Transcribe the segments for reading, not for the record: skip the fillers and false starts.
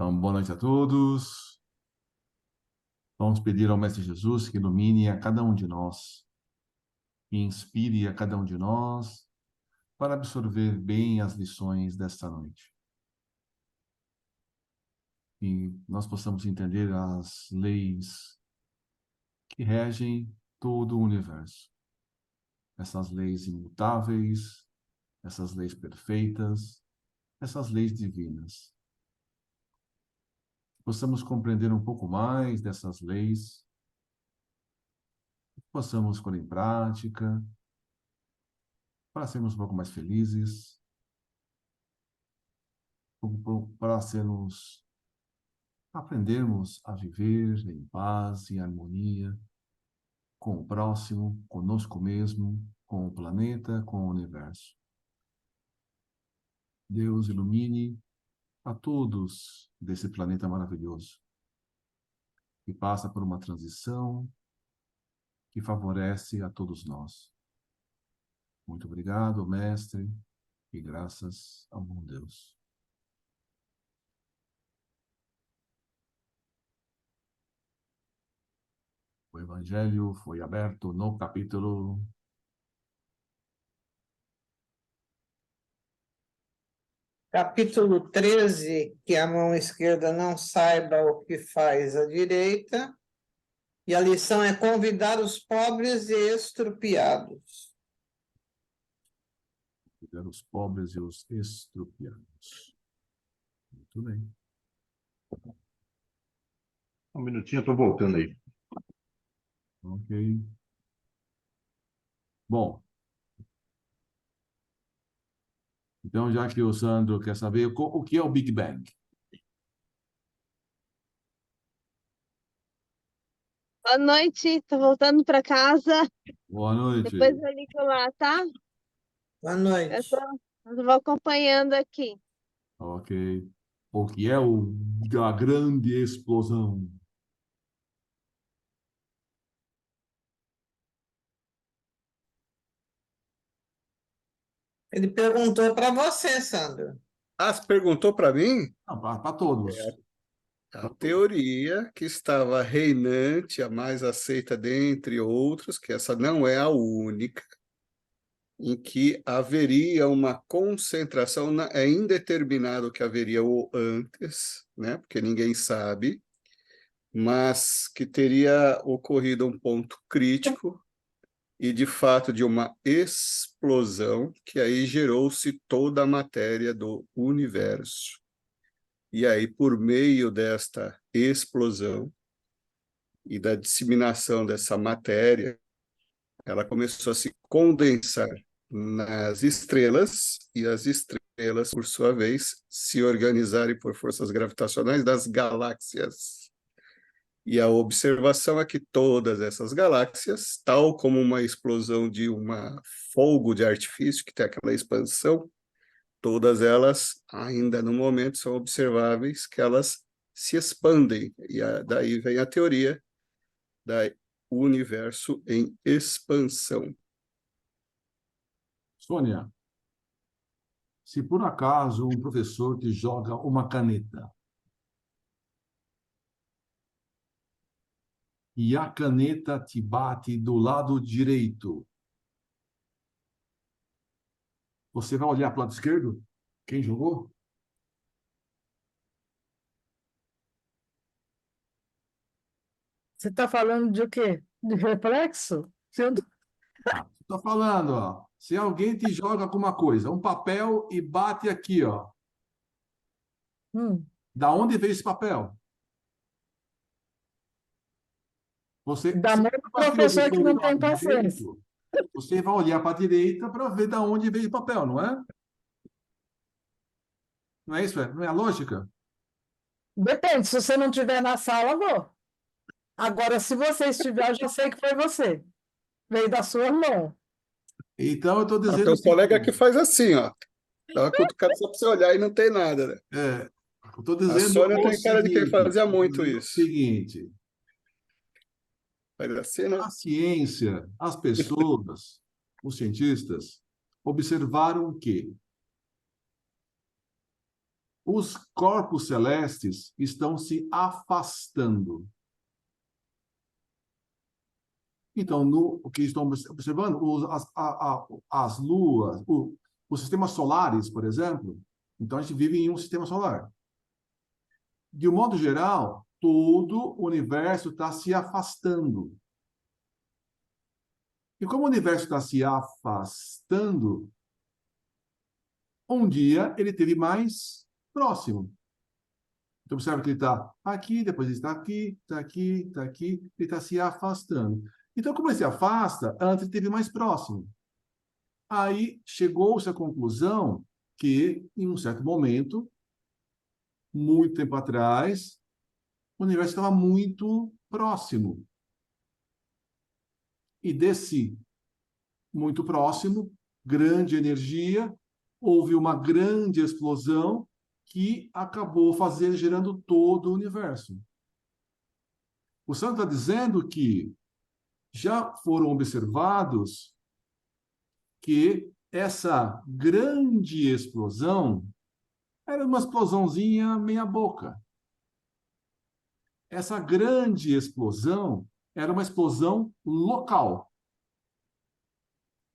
Então, boa noite a todos. Vamos pedir ao Mestre Jesus que ilumine a cada um de nós, que inspire a cada um de nós para absorver bem as lições desta noite. E nós possamos entender as leis que regem todo o universo. Essas leis imutáveis, essas leis perfeitas, essas leis divinas. Possamos compreender um pouco mais dessas leis, possamos pôr em prática, para sermos um pouco mais felizes, para aprendermos a viver em paz e harmonia com o próximo, conosco mesmo, com o planeta, com o universo. Deus ilumine a todos desse planeta maravilhoso, que passa por uma transição que favorece a todos nós. Muito obrigado, Mestre, e graças ao bom Deus. O Evangelho foi aberto no capítulo Capítulo 13, que a mão esquerda não saiba o que faz a direita, e a lição é convidar os pobres e estrupiados. Convidar os pobres e os estrupiados. Muito bem. Um minutinho, eu tô voltando aí. Ok. Bom, então já que o Sandro quer saber o que é o Big Bang. Boa noite, tô voltando para casa. Boa noite. Depois eu ligo lá, tá? Boa noite. Eu vou acompanhando aqui. Ok. O que é a grande explosão? Ele perguntou para você, Sandro. Ah, você perguntou para mim? Não, para todos. A teoria que estava reinante, a mais aceita dentre outros, que essa não é a única, em que haveria uma concentração, é indeterminado que haveria o antes, né? Porque ninguém sabe, mas que teria ocorrido um ponto crítico e, de fato, de uma explosão, que aí gerou-se toda a matéria do universo. E aí, por meio desta explosão e da disseminação dessa matéria, ela começou a se condensar nas estrelas, e as estrelas, por sua vez, se organizarem por forças gravitacionais das galáxias. E a observação é que todas essas galáxias, tal como uma explosão de um fogo de artifício, que tem aquela expansão, todas elas, ainda no momento, são observáveis que elas se expandem. E daí vem a teoria do universo em expansão. Sônia, se por acaso um professor te joga uma caneta e a caneta te bate do lado direito, você vai olhar para o lado esquerdo? Quem jogou? Você está falando de o quê? De reflexo? Estou falando, ó. Se alguém te joga alguma coisa, um papel e bate aqui, ó. Da onde veio esse papel? Você, Da se mão do bateu professor que não do tem lado paciência. direito, você vai olhar para a direita para ver da onde veio o papel, não é? Não é isso? Não é a lógica? Depende, se você não estiver na sala, vou. Agora, se você estiver, eu já sei que foi você. Veio da sua mão. Então, eu estou dizendo Tem o um colega seguinte. que faz assim, ó. Dá uma cutucada só para você olhar e não tem nada, né? Eu estou A dizendo Sônia o tem cara de quem seguinte. fazia muito O isso. seguinte. Faz assim, né? A ciência, as pessoas, os cientistas, observaram o quê? os corpos celestes estão se afastando. Então, o que estão observando, as luas, os sistemas solares, por exemplo, então a gente vive em um sistema solar. De um modo geral, todo o universo está se afastando. E como o universo está se afastando, um dia ele esteve mais próximo. Então, observa que ele está aqui, depois ele está aqui, está aqui, está aqui, ele está se afastando. Então, como ele se afasta, antes ele esteve mais próximo. Aí chegou-se à conclusão que, em um certo momento, muito tempo atrás, o universo estava muito próximo. E desse muito próximo, grande energia, houve uma grande explosão que acabou gerando todo o universo. O Santo está dizendo que já foram observados que essa grande explosão era uma explosãozinha meia boca. Essa grande explosão era uma explosão local.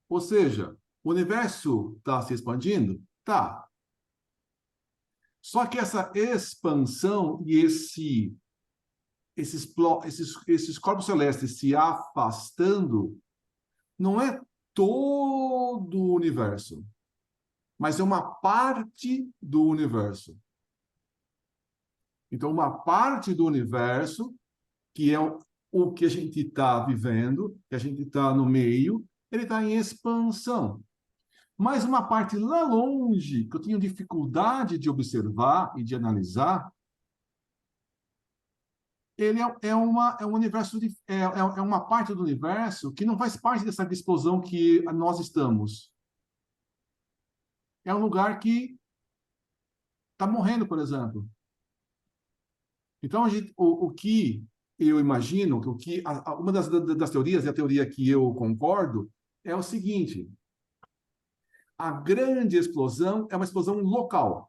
Ou seja, o universo está se expandindo? Tá. Só que essa expansão e esses corpos celestes se afastando não é todo o universo, mas é uma parte do universo. Então, uma parte do universo, que é o que a gente está vivendo, que a gente está no meio, ele está em expansão. Mas uma parte lá longe, que eu tenho dificuldade de observar e de analisar, ele é um universo, é uma parte do universo que não faz parte dessa explosão que nós estamos. É um lugar que está morrendo, por exemplo. Então, o que eu imagino, uma das teorias, e a teoria que eu concordo, é o seguinte: a grande explosão é uma explosão local.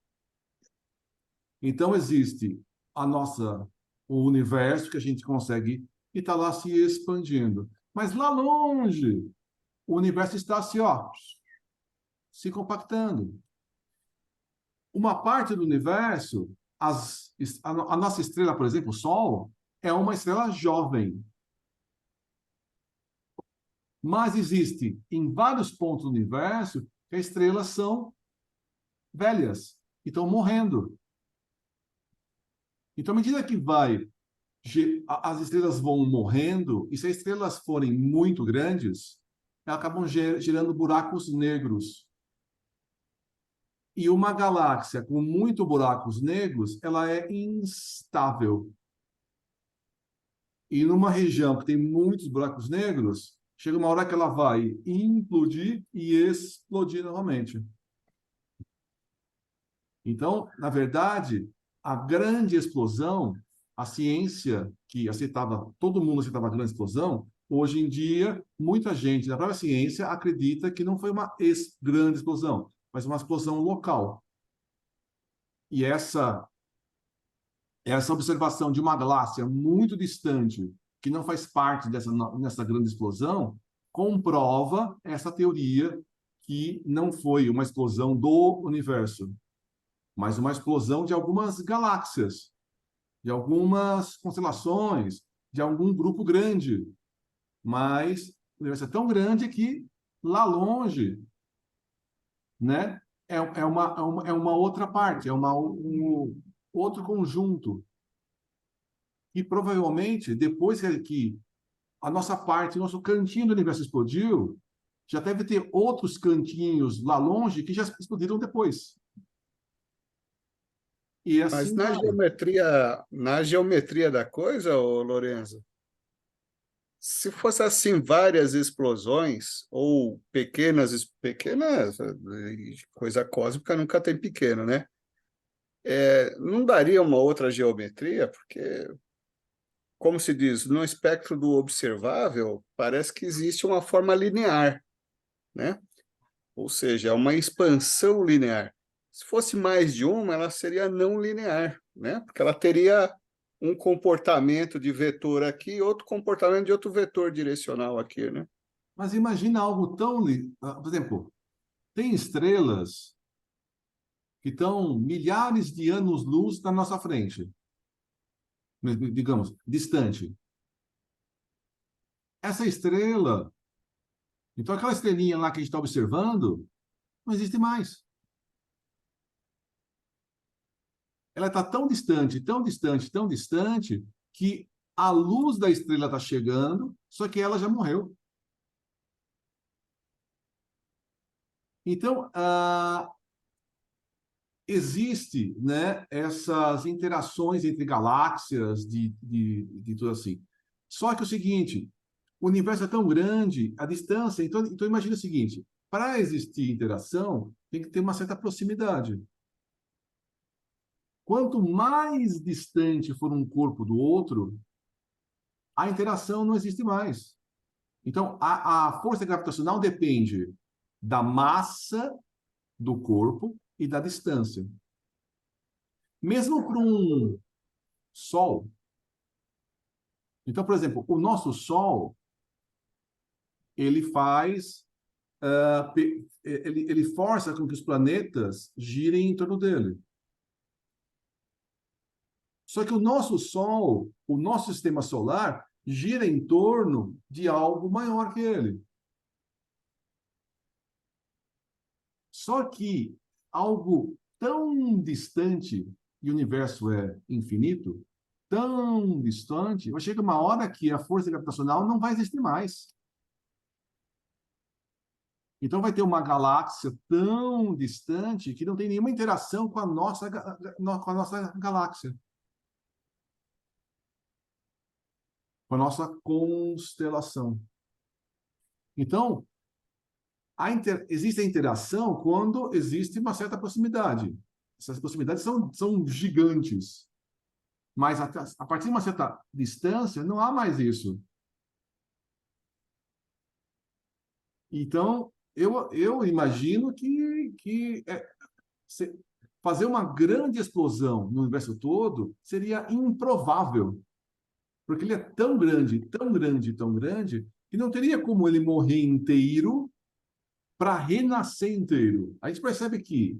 Então, existe o universo que a gente consegue e está lá se expandindo. Mas lá longe, o universo está se compactando. Uma parte do universo, a nossa estrela, por exemplo, o Sol, é uma estrela jovem. Mas existe em vários pontos do universo que as estrelas são velhas e estão morrendo. Então, à medida que as estrelas vão morrendo, e se as estrelas forem muito grandes, elas acabam gerando buracos negros. E uma galáxia com muitos buracos negros, ela é instável. E numa região que tem muitos buracos negros, chega uma hora que ela vai implodir e explodir novamente. Então, na verdade, a grande explosão, a ciência que aceitava, todo mundo aceitava a grande explosão, hoje em dia, muita gente da própria ciência acredita que não foi uma grande explosão, mas uma explosão local. E essa observação de uma galáxia muito distante, que não faz parte dessa grande explosão, comprova essa teoria que não foi uma explosão do universo, mas uma explosão de algumas galáxias, de algumas constelações, de algum grupo grande. Mas o universo é tão grande que lá longe, né, é uma outra parte, um outro conjunto. E provavelmente, depois que a nossa parte, o nosso cantinho do universo explodiu, já deve ter outros cantinhos lá longe que já explodiram depois. E Mas assim na geometria da coisa, ô Lorenzo, se fosse assim várias explosões ou pequenas, coisa cósmica nunca tem pequeno, né? Não daria uma outra geometria, porque, como se diz, no espectro do observável, parece que existe uma forma linear, né? Ou seja, uma expansão linear. Se fosse mais de uma, ela seria não linear, né? Porque ela teria um comportamento de vetor aqui e outro comportamento de outro vetor direcional aqui, né? Mas imagina algo tão... Por exemplo, tem estrelas que estão milhares de anos-luz na nossa frente, digamos, distante. Essa estrela, então aquela estrelinha lá que a gente está observando, não existe mais. Ela está tão distante, tão distante, tão distante, que a luz da estrela está chegando, só que ela já morreu. Então, existe, né, essas interações entre galáxias de tudo assim. Só que é o seguinte, o universo é tão grande, a distância... Então imagina o seguinte, para existir interação, tem que ter uma certa proximidade. Quanto mais distante for um corpo do outro, a interação não existe mais. Então, a força gravitacional depende da massa do corpo e da distância. Mesmo para um Sol. Então, por exemplo, o nosso Sol, ele faz... ele força com que os planetas girem em torno dele. Só que o nosso Sol, o nosso sistema solar, gira em torno de algo maior que ele. Só que algo tão distante, e o universo é infinito, tão distante, vai chegar uma hora que a força gravitacional não vai existir mais. Então vai ter uma galáxia tão distante que não tem nenhuma interação com a nossa galáxia. Com a nossa constelação. Então, existe a interação quando existe uma certa proximidade. Essas proximidades são gigantes. Mas a partir de uma certa distância, não há mais isso. Então, eu imagino que fazer uma grande explosão no universo todo seria improvável. Porque ele é tão grande, tão grande, tão grande, que não teria como ele morrer inteiro para renascer inteiro. A gente percebe que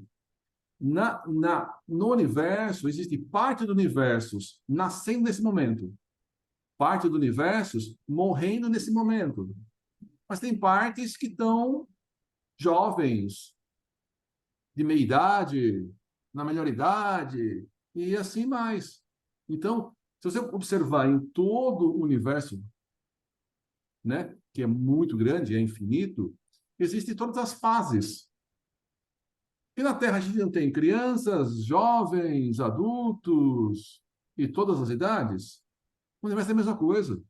no universo existe parte do universo nascendo nesse momento, parte do universo morrendo nesse momento. Mas tem partes que estão jovens, de meia idade, na melhor idade, e assim mais. Então, se você observar em todo o universo, né, que é muito grande, é infinito, existem todas as fases. E na Terra a gente não tem crianças, jovens, adultos e todas as idades. O universo é a mesma coisa.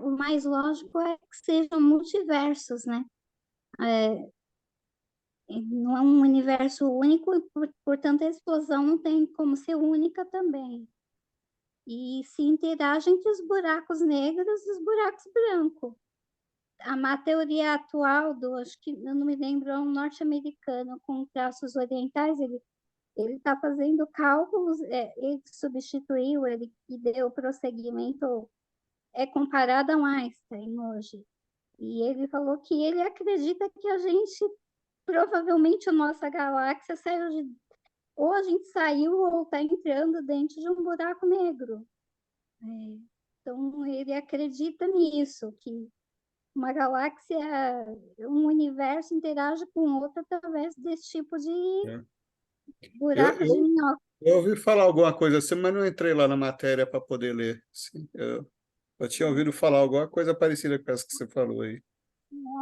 O mais lógico é que sejam multiversos, né? Não é um universo único e, portanto, a explosão não tem como ser única também. E se interage entre os buracos negros e os buracos brancos. A teoria atual acho que eu não me lembro, é um norte-americano com traços orientais, ele está fazendo cálculos, ele substituiu, ele que deu prosseguimento, comparado a um Einstein hoje. E ele falou que ele acredita que a gente, provavelmente a nossa galáxia ou a gente saiu ou está entrando dentro de um buraco negro. Então, ele acredita nisso, que uma galáxia, um universo interage com outro através desse tipo de buraco de minhoca. Eu ouvi falar alguma coisa assim, mas não entrei lá na matéria para poder ler. Sim, eu tinha ouvido falar alguma coisa parecida com essa que você falou aí.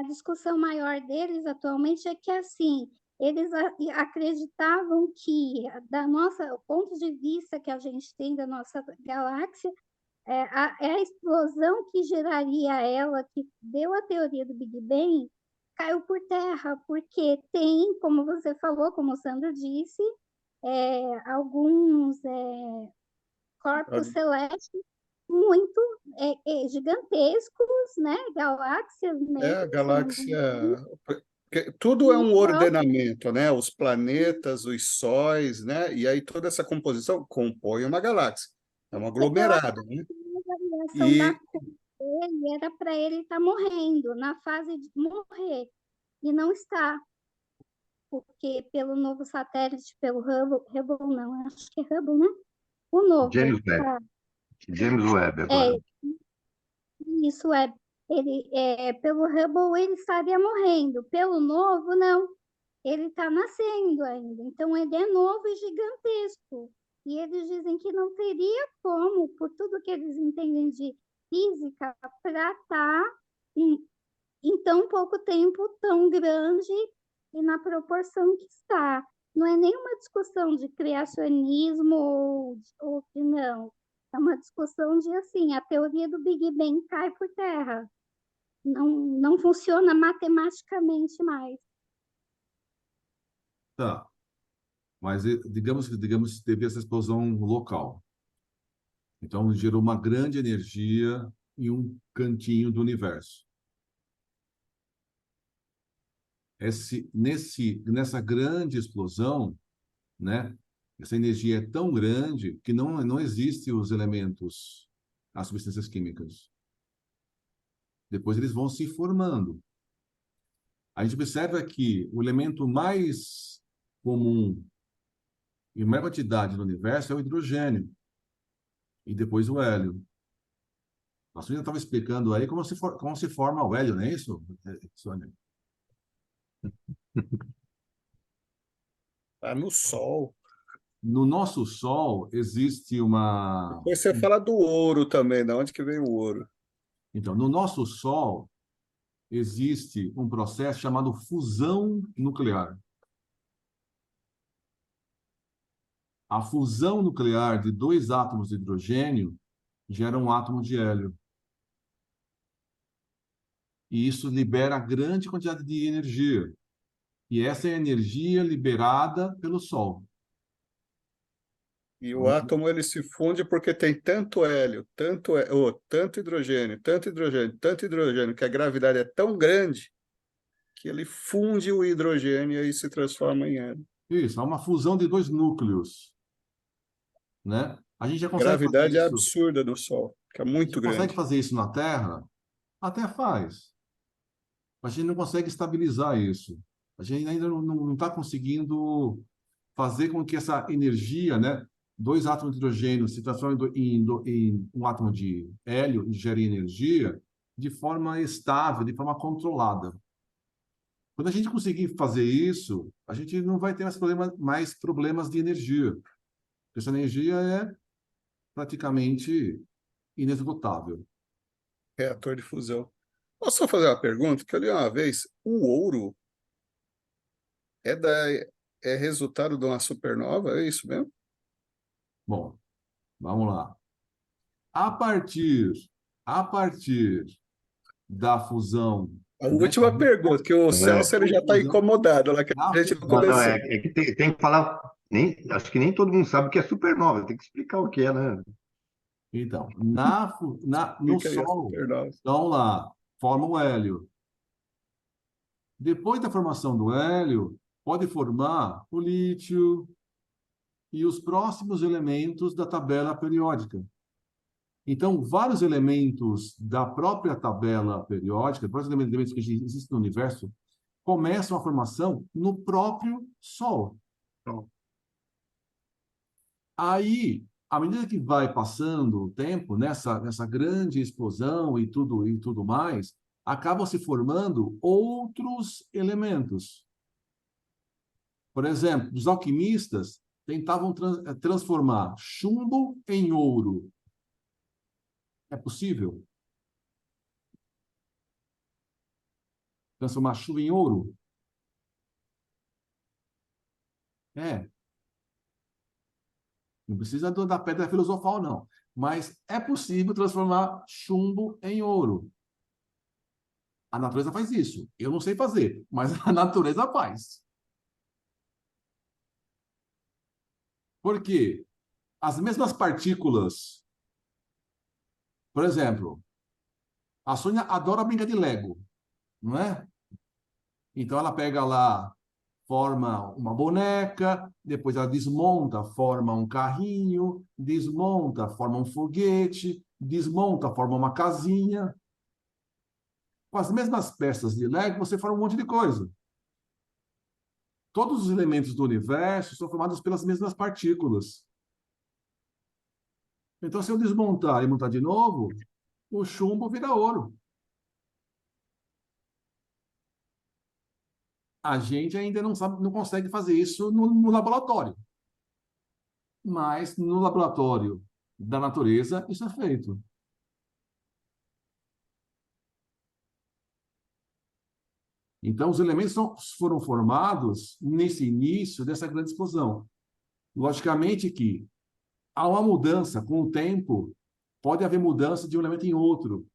A discussão maior deles atualmente é que, assim, eles acreditavam que, da nossa ponto de vista que a gente tem da nossa galáxia, a explosão que geraria ela, que deu a teoria do Big Bang, caiu por terra, porque tem, como você falou, como o Sandro disse, alguns corpos celestes muito gigantescos, né? Galáxias mesmo. A galáxia... Porque tudo é um Então, ordenamento, né? Os planetas, os sóis, né? E aí toda essa composição compõe uma galáxia. É um aglomerado, né? a variação da E cor dele era para ele estar morrendo, na fase de morrer, e não está, porque pelo novo satélite, pelo Hubble não, acho que é Hubble, né? O James novo, Webb. tá? James Webb É, agora. isso é, pelo Hubble ele estaria morrendo, pelo novo não, ele está nascendo ainda, então ele é novo e gigantesco, e eles dizem que não teria como, por tudo que eles entendem de física, para estar em tão pouco tempo tão grande e na proporção que está. Não é nenhuma discussão de criacionismo ou que não. É uma discussão de, assim, a teoria do Big Bang cai por terra. Não funciona matematicamente mais. Tá. Mas digamos que teve essa explosão local. Então gerou uma grande energia em um cantinho do universo. Nessa grande explosão, né? Essa energia é tão grande que não existem os elementos, as substâncias químicas. Depois eles vão se formando. A gente observa que o elemento mais comum e maior quantidade no universo é o hidrogênio e depois o hélio. A Sônia estava explicando aí como se forma o hélio, não é isso, Sônia? tá no Sol. No nosso Sol existe uma... Depois você fala do ouro também, da onde que vem o ouro? Então, no nosso Sol existe um processo chamado fusão nuclear. A fusão nuclear de dois átomos de hidrogênio gera um átomo de hélio. E isso libera grande quantidade de energia. E essa é a energia liberada pelo Sol. E o átomo ele se funde porque tem tanto hélio, tanto hidrogênio, tanto hidrogênio, tanto hidrogênio, que a gravidade é tão grande que ele funde o hidrogênio e aí se transforma em hélio. Isso, há uma fusão de dois núcleos, né? A gente já consegue fazer Gravidade é isso. absurda no Sol, que é A muito gente consegue grande. fazer isso na Terra? Até faz. Mas a gente não consegue estabilizar isso. A gente ainda não está conseguindo fazer com que essa energia, né? Dois átomos de hidrogênio se transformem em um átomo de hélio e gerem energia de forma estável, de forma controlada. Quando a gente conseguir fazer isso, a gente não vai ter mais problemas de energia. Porque essa energia é praticamente inesgotável. Reator de fusão. Posso só fazer uma pergunta? Que eu li uma vez, o ouro é, da, é resultado de uma supernova, é isso mesmo? Bom, vamos lá. A partir, a partir da fusão, A né? última pergunta, que o É. Celso ele já está incomodado lá, que Da a gente não fusão, Não, começou. é que tem que falar. Acho que nem todo mundo sabe o que é supernova, tem que explicar o que é, né? então, no Fica aí a Sol, supernova. então lá, forma o hélio. Depois da formação do hélio, pode formar o lítio e os próximos elementos da tabela periódica. Então, vários elementos da própria tabela periódica, vários elementos que existem no universo, começam a formação no próprio Sol. Aí, à medida que vai passando o tempo, nessa grande explosão e tudo mais, acabam se formando outros elementos. Por exemplo, os alquimistas tentavam transformar chumbo em ouro. É possível? Transformar chumbo em ouro? É. Não precisa da pedra filosofal, não. Mas é possível transformar chumbo em ouro. A natureza faz isso. Eu não sei fazer, mas a natureza faz. Por quê? As mesmas partículas. Por exemplo, a Sônia adora brincar de Lego, não é? Então ela pega lá, forma uma boneca, depois ela desmonta, forma um carrinho, desmonta, forma um foguete, desmonta, forma uma casinha. Com as mesmas peças de Lego, você forma um monte de coisa. Todos os elementos do universo são formados pelas mesmas partículas. Então, se eu desmontar e montar de novo, o chumbo vira ouro. A gente ainda não sabe, não consegue fazer isso no laboratório. Mas no laboratório da natureza, isso é feito. Então, os elementos foram formados nesse início dessa grande explosão. Logicamente que há uma mudança com o tempo, pode haver mudança de um elemento em outro,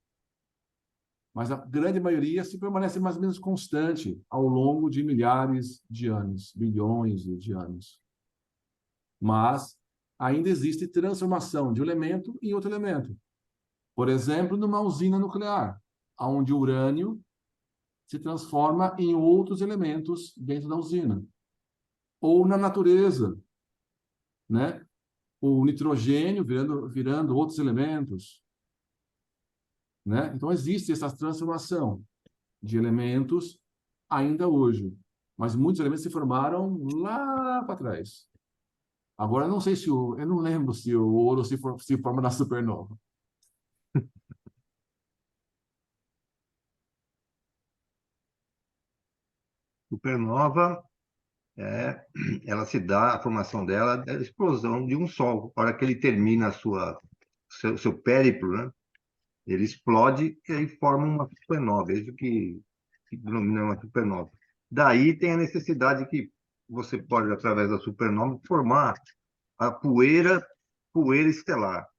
mas a grande maioria se permanece mais ou menos constante ao longo de milhares de anos, bilhões de anos. Mas ainda existe transformação de um elemento em outro elemento. Por exemplo, numa usina nuclear, onde o urânio se transforma em outros elementos dentro da usina. Ou na natureza, né? O nitrogênio virando outros elementos, né? Então, existe essa transformação de elementos ainda hoje. Mas muitos elementos se formaram lá para trás. Agora, eu não sei se eu não lembro se o ouro se forma na supernova. Supernova, ela se dá, a formação dela, da explosão de um Sol. A hora que ele termina seu périplo, né? Ele explode e aí forma uma supernova. É isso que denomina uma supernova. Daí tem a necessidade que você pode, através da supernova, formar a poeira estelar,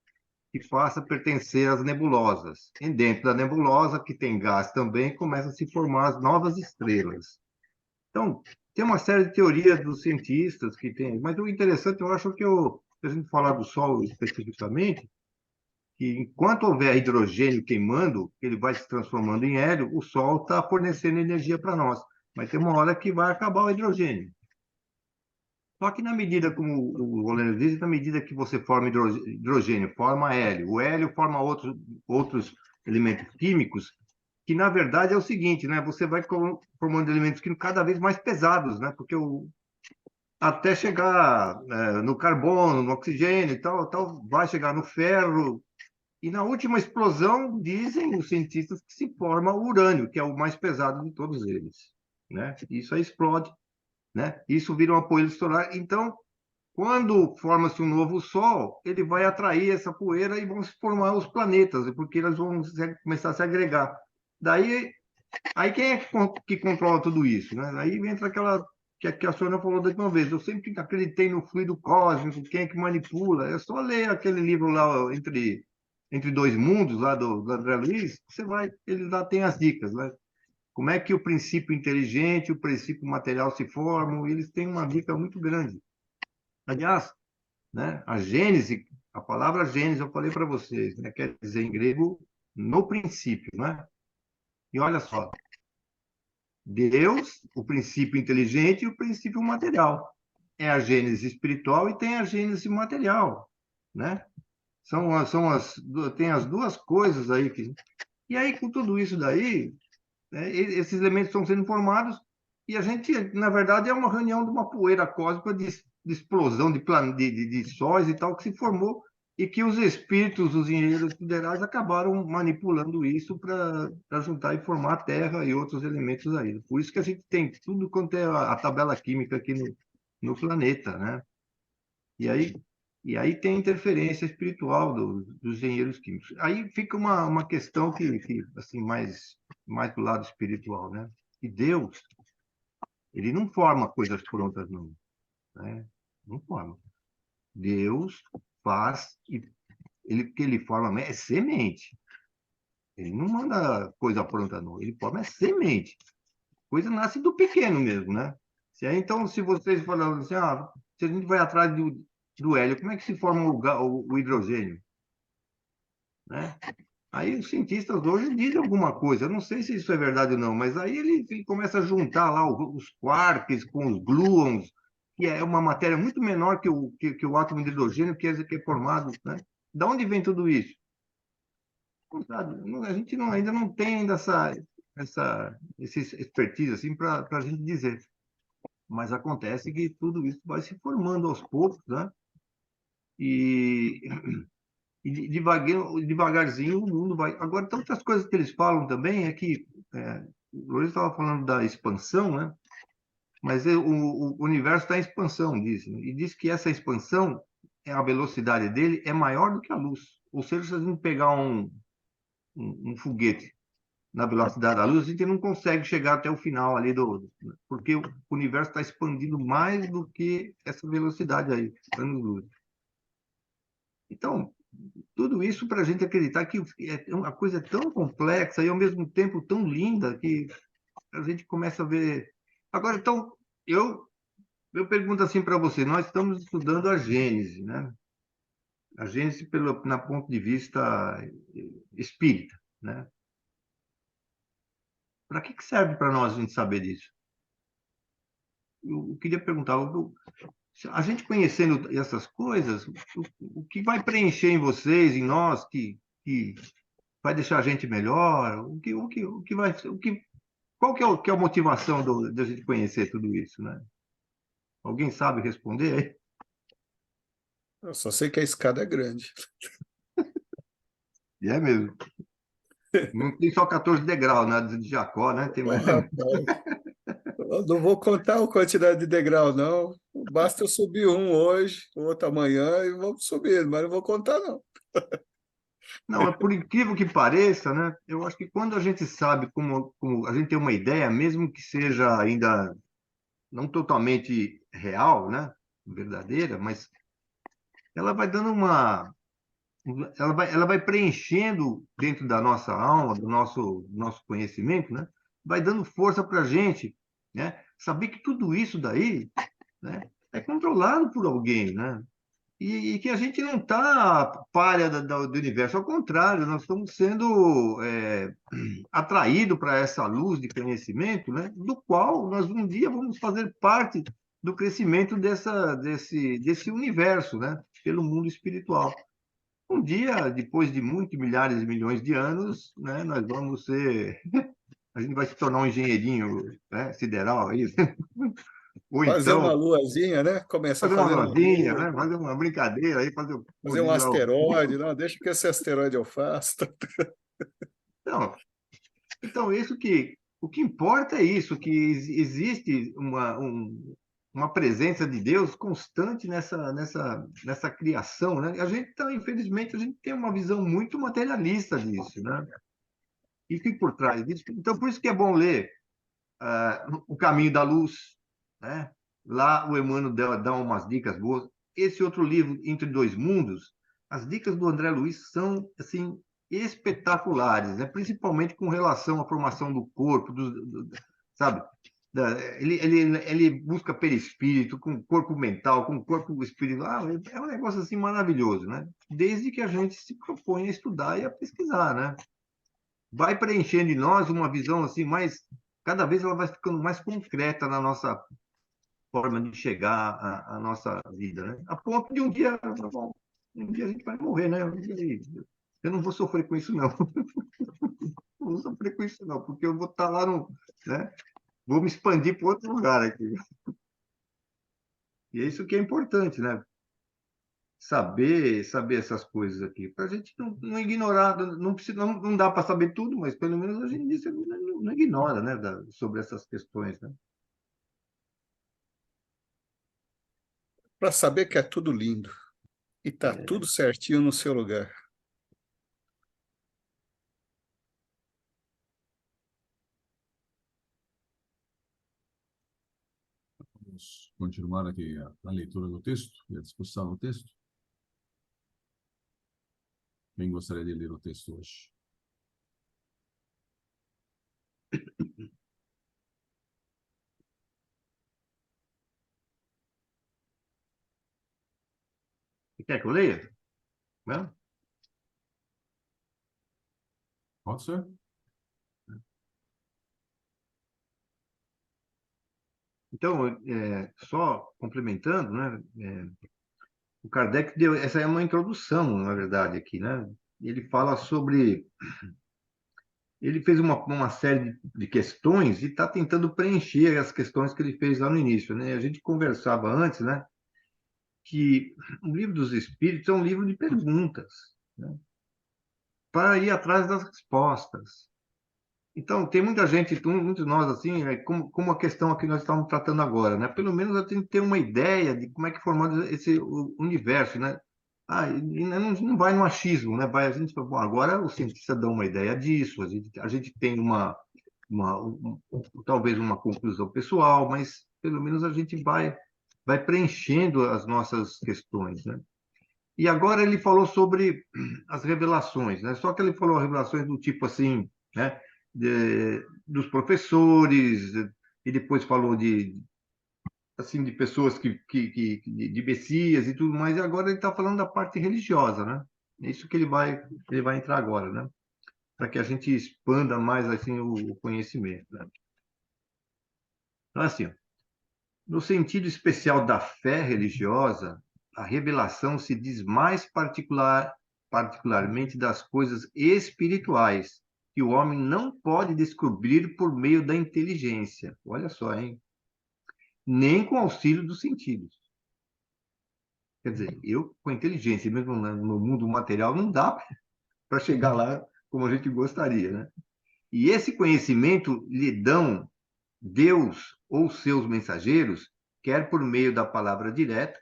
que passa a pertencer às nebulosas. E dentro da nebulosa, que tem gás também, começa a se formar as novas estrelas. Então, tem uma série de teorias dos cientistas que tem, mas o interessante, eu acho que se a gente falar do Sol especificamente, que enquanto houver hidrogênio queimando, ele vai se transformando em hélio, o Sol está fornecendo energia para nós. Mas tem uma hora que vai acabar o hidrogênio. Só que na medida, como o Rolando diz, na medida que você forma hidrogênio, forma hélio, o hélio forma outros elementos químicos, que na verdade é o seguinte, né? Você vai formando elementos químicos cada vez mais pesados, né? Porque até chegar no carbono, no oxigênio e tal, vai chegar no ferro. E na última explosão, dizem os cientistas que se forma o urânio, que é o mais pesado de todos eles, né? Isso aí explode, né? Isso vira uma poeira estelar. Então, quando forma-se um novo Sol, ele vai atrair essa poeira e vão se formar os planetas, porque eles vão começar a se agregar. Daí, aí quem é que controla tudo isso, né? Aí entra aquela que a Sônia falou da última vez. Eu sempre acreditei no fluido cósmico, quem é que manipula. É só ler aquele livro lá, Entre Dois Mundos, lá do André Luiz, ele lá tem as dicas, né? Como é que o princípio inteligente e o princípio material se formam, eles têm uma dica muito grande. Aliás, né, a palavra Gênese, eu falei para vocês, né, quer dizer em grego, no princípio, né? E olha só, Deus, o princípio inteligente e o princípio material. É a Gênese espiritual e tem a Gênese material, né? Tem as duas coisas aí. E aí, com tudo isso daí, né, esses elementos estão sendo formados e a gente, na verdade, é uma reunião de uma poeira cósmica de explosão de sóis e tal que se formou e que os espíritos, os engenheiros siderais acabaram manipulando isso para juntar e formar a Terra e outros elementos aí. Por isso que a gente tem tudo quanto é a tabela química aqui no planeta, né? E aí, e aí tem interferência espiritual dos engenheiros químicos. Aí fica uma questão que assim, mais do lado espiritual, né? E Deus, ele não forma coisas prontas, não, né? Não forma. Deus faz, e que ele forma é semente. Ele não manda coisa pronta, não. Ele forma semente. Coisa nasce do pequeno mesmo, né? Então, se vocês falarem assim, se a gente vai atrás do hélio, como é que se forma o hidrogênio? Né? Aí os cientistas hoje dizem alguma coisa, eu não sei se isso é verdade ou não, mas aí ele começa a juntar lá os quarks com os gluons, que é uma matéria muito menor que o átomo de hidrogênio, que é formado, né? Da onde vem tudo isso? Não sabe, a gente ainda não tem ainda esse expertise assim para a gente dizer. Mas acontece que tudo isso vai se formando aos poucos, né? E, devagarzinho o mundo vai. Agora, tantas coisas que eles falam também é que o Luiz estava falando da expansão, né? Mas o universo está em expansão, diz, né? E diz que essa expansão, a velocidade dele é maior do que a luz. Ou seja, se a gente pegar um foguete na velocidade da luz, a gente não consegue chegar até o final ali porque o universo está expandindo mais do que essa velocidade aí, anos-luz. Então, tudo isso para a gente acreditar que é uma coisa tão complexa e ao mesmo tempo tão linda que a gente começa a ver. Agora, então, eu pergunto assim para você: nós estamos estudando a Gênese, né? A Gênese na ponto de vista espírita, né? Para que serve para nós a gente saber disso? Eu queria perguntar, a gente conhecendo essas coisas, o que vai preencher em vocês, em nós, que vai deixar a gente melhor? Qual que é a motivação da gente conhecer tudo isso, né? Alguém sabe responder aí? Eu só sei que a escada é grande. E é mesmo. Não tem só 14 degraus, né? De Jacó, né? Tem Ô, mais. rapaz, eu não vou contar a quantidade de degrau, não. Basta eu subir um hoje, outro amanhã e vamos subir, mas não vou contar, não. Não, é por incrível que pareça, né? Eu acho que quando a gente sabe como a gente tem uma ideia, mesmo que seja ainda não totalmente real, né? Verdadeira, mas ela vai dando ela vai preenchendo dentro da nossa alma, do nosso conhecimento, né? Vai dando força para a gente, né? Saber que tudo isso daí, né? É controlado por alguém, né? E que a gente não está palha do universo, ao contrário, nós estamos sendo atraídos para essa luz de conhecimento, né? Do qual nós um dia vamos fazer parte do crescimento desse universo, né? Pelo mundo espiritual. Um dia, depois de muitos milhares e milhões de anos, né, nós vamos ser. A gente vai se tornar um engenheirinho, né, sideral, aí. Ou Fazer uma então, luazinha, né? Começar fazer uma fazendo uma rodinha, né, lua, fazer uma brincadeira, aí, fazer o fazer um pulinho lá. asteroide. Não, deixa que esse asteroide eu faço. Então, então, o que importa é isso, que existe uma presença de Deus constante nessa criação, né? A gente, tá, infelizmente, a gente tem uma visão muito materialista disso, né? E que por trás disso. Então, por isso que é bom ler O Caminho da Luz, né? Lá o Emmanuel dá umas dicas boas. Esse outro livro, Entre Dois Mundos, as dicas do André Luiz são, assim, espetaculares, né? Principalmente com relação à formação do corpo, sabe? Ele busca perispírito, com corpo mental, com corpo espiritual. É um negócio assim maravilhoso, né? Desde que a gente se propõe a estudar e a pesquisar, né? Vai preenchendo em nós uma visão assim mais, cada vez ela vai ficando mais concreta na nossa forma de chegar à nossa vida, né? A ponto de bom, um dia a gente vai morrer, né? Eu não vou sofrer com isso, não. Não vou sofrer com isso, não, porque eu vou estar lá no, né? Vou me expandir para outro lugar aqui. E é isso que é importante, né? Saber essas coisas aqui, para a gente não ignorar, não precisa, não dá para saber tudo, mas pelo menos a gente não ignora, né, sobre essas questões, né? Para saber que é tudo lindo e tá tudo certinho no seu lugar. Vamos continuar aqui a leitura do texto e a discussão do texto. Quem gostaria de ler o texto hoje? Você quer que eu leia? Né? Pode ser. Então, só complementando, né? O Kardec deu, essa é uma introdução, na verdade, aqui, né? Ele fala sobre, ele fez uma série de questões e está tentando preencher as questões que ele fez lá no início, né? A gente conversava antes, né? Que o Livro dos Espíritos é um livro de perguntas, né? Para ir atrás das respostas. Então, tem muita gente, muitos de nós, assim, como a questão aqui que nós estamos tratando agora, né? Pelo menos eu tenho que ter uma ideia de como é que é formado o universo, né? E não vai no achismo, né? A gente fala, bom, agora o cientista dá uma ideia disso, a gente tem talvez uma conclusão pessoal, mas pelo menos a gente vai preenchendo as nossas questões, né? E agora ele falou sobre as revelações, né? Só que ele falou revelações do tipo assim, né? Dos professores, e depois falou assim, de pessoas de Messias e tudo mais, e agora ele está falando da parte religiosa, né? É isso que ele vai entrar agora, né? Para que a gente expanda mais assim o conhecimento, né? Então, assim, ó, no sentido especial da fé religiosa, a revelação se diz mais particularmente das coisas espirituais, que o homem não pode descobrir por meio da inteligência. Olha só, hein? Nem com auxílio dos sentidos. Quer dizer, eu, com inteligência, mesmo no mundo material, não dá para chegar lá como a gente gostaria, né? E esse conhecimento lhe dão Deus ou seus mensageiros, quer por meio da palavra direta,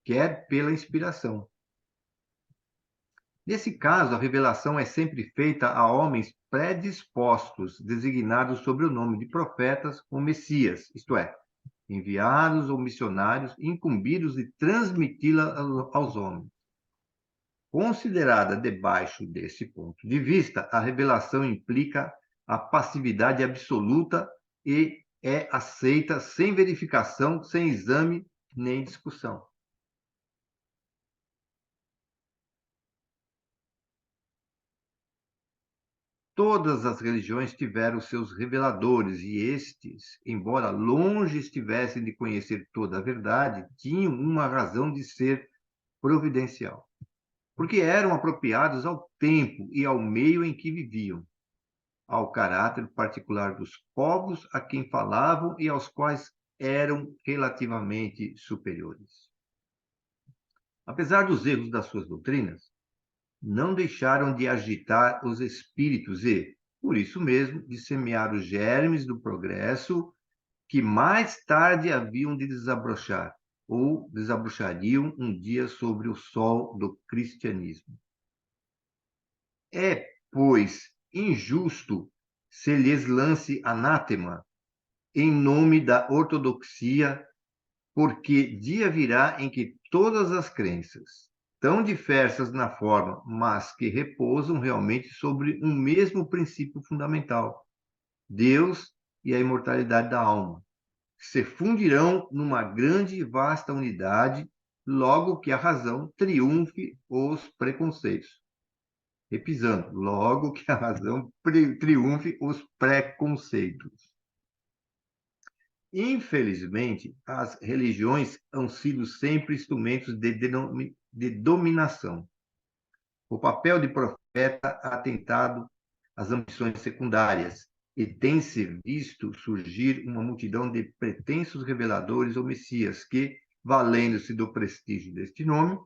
quer pela inspiração. Nesse caso, a revelação é sempre feita a homens predispostos, designados sob o nome de profetas ou messias, isto é, enviados ou missionários, incumbidos de transmiti-la aos homens. Considerada debaixo desse ponto de vista, a revelação implica a passividade absoluta e é aceita sem verificação, sem exame nem discussão. Todas as religiões tiveram seus reveladores, e estes, embora longe estivessem de conhecer toda a verdade, tinham uma razão de ser providencial, porque eram apropriados ao tempo e ao meio em que viviam, ao caráter particular dos povos a quem falavam e aos quais eram relativamente superiores. Apesar dos erros das suas doutrinas, não deixaram de agitar os espíritos e, por isso mesmo, de semear os germes do progresso que mais tarde haviam de desabrochar, ou desabrochariam um dia sobre o sol do cristianismo. É, pois, injusto se lhes lance anátema em nome da ortodoxia, porque dia virá em que todas as crenças, tão diversas na forma, mas que repousam realmente sobre um mesmo princípio fundamental, Deus e a imortalidade da alma, se fundirão numa grande e vasta unidade, logo que a razão triunfe os preconceitos. Repisando, logo que a razão triunfe os preconceitos. Infelizmente, as religiões han sido sempre instrumentos de dominação. O papel de profeta ha tentado as ambições secundárias e tem-se visto surgir uma multidão de pretensos reveladores ou messias que, valendo-se do prestígio deste nome,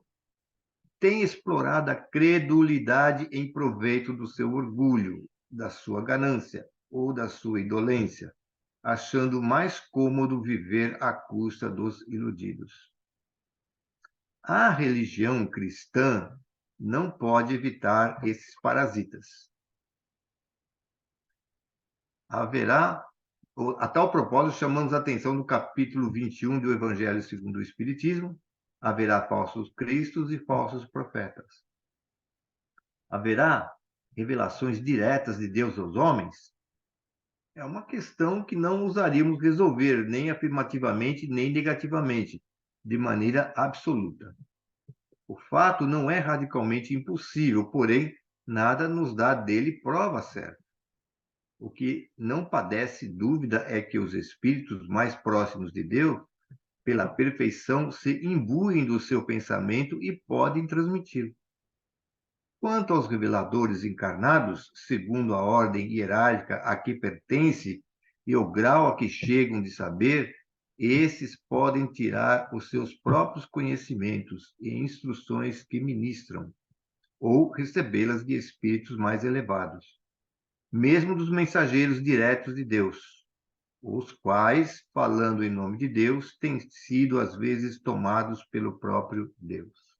têm explorado a credulidade em proveito do seu orgulho, da sua ganância ou da sua indolência, achando mais cômodo viver à custa dos iludidos. A religião cristã não pode evitar esses parasitas. Haverá, a tal propósito, chamamos a atenção do capítulo 21 do Evangelho segundo o Espiritismo, haverá falsos cristos e falsos profetas. Haverá revelações diretas de Deus aos homens? É uma questão que não ousaríamos resolver, nem afirmativamente, nem negativamente, de maneira absoluta. O fato não é radicalmente impossível, porém, nada nos dá dele prova certa. O que não padece dúvida é que os espíritos mais próximos de Deus, pela perfeição, se imbuem do seu pensamento e podem transmiti-lo. Quanto aos reveladores encarnados, segundo a ordem hierárquica a que pertence e o grau a que chegam de saber, esses podem tirar os seus próprios conhecimentos e instruções que ministram, ou recebê-las de espíritos mais elevados, mesmo dos mensageiros diretos de Deus, os quais, falando em nome de Deus, têm sido às vezes tomados pelo próprio Deus.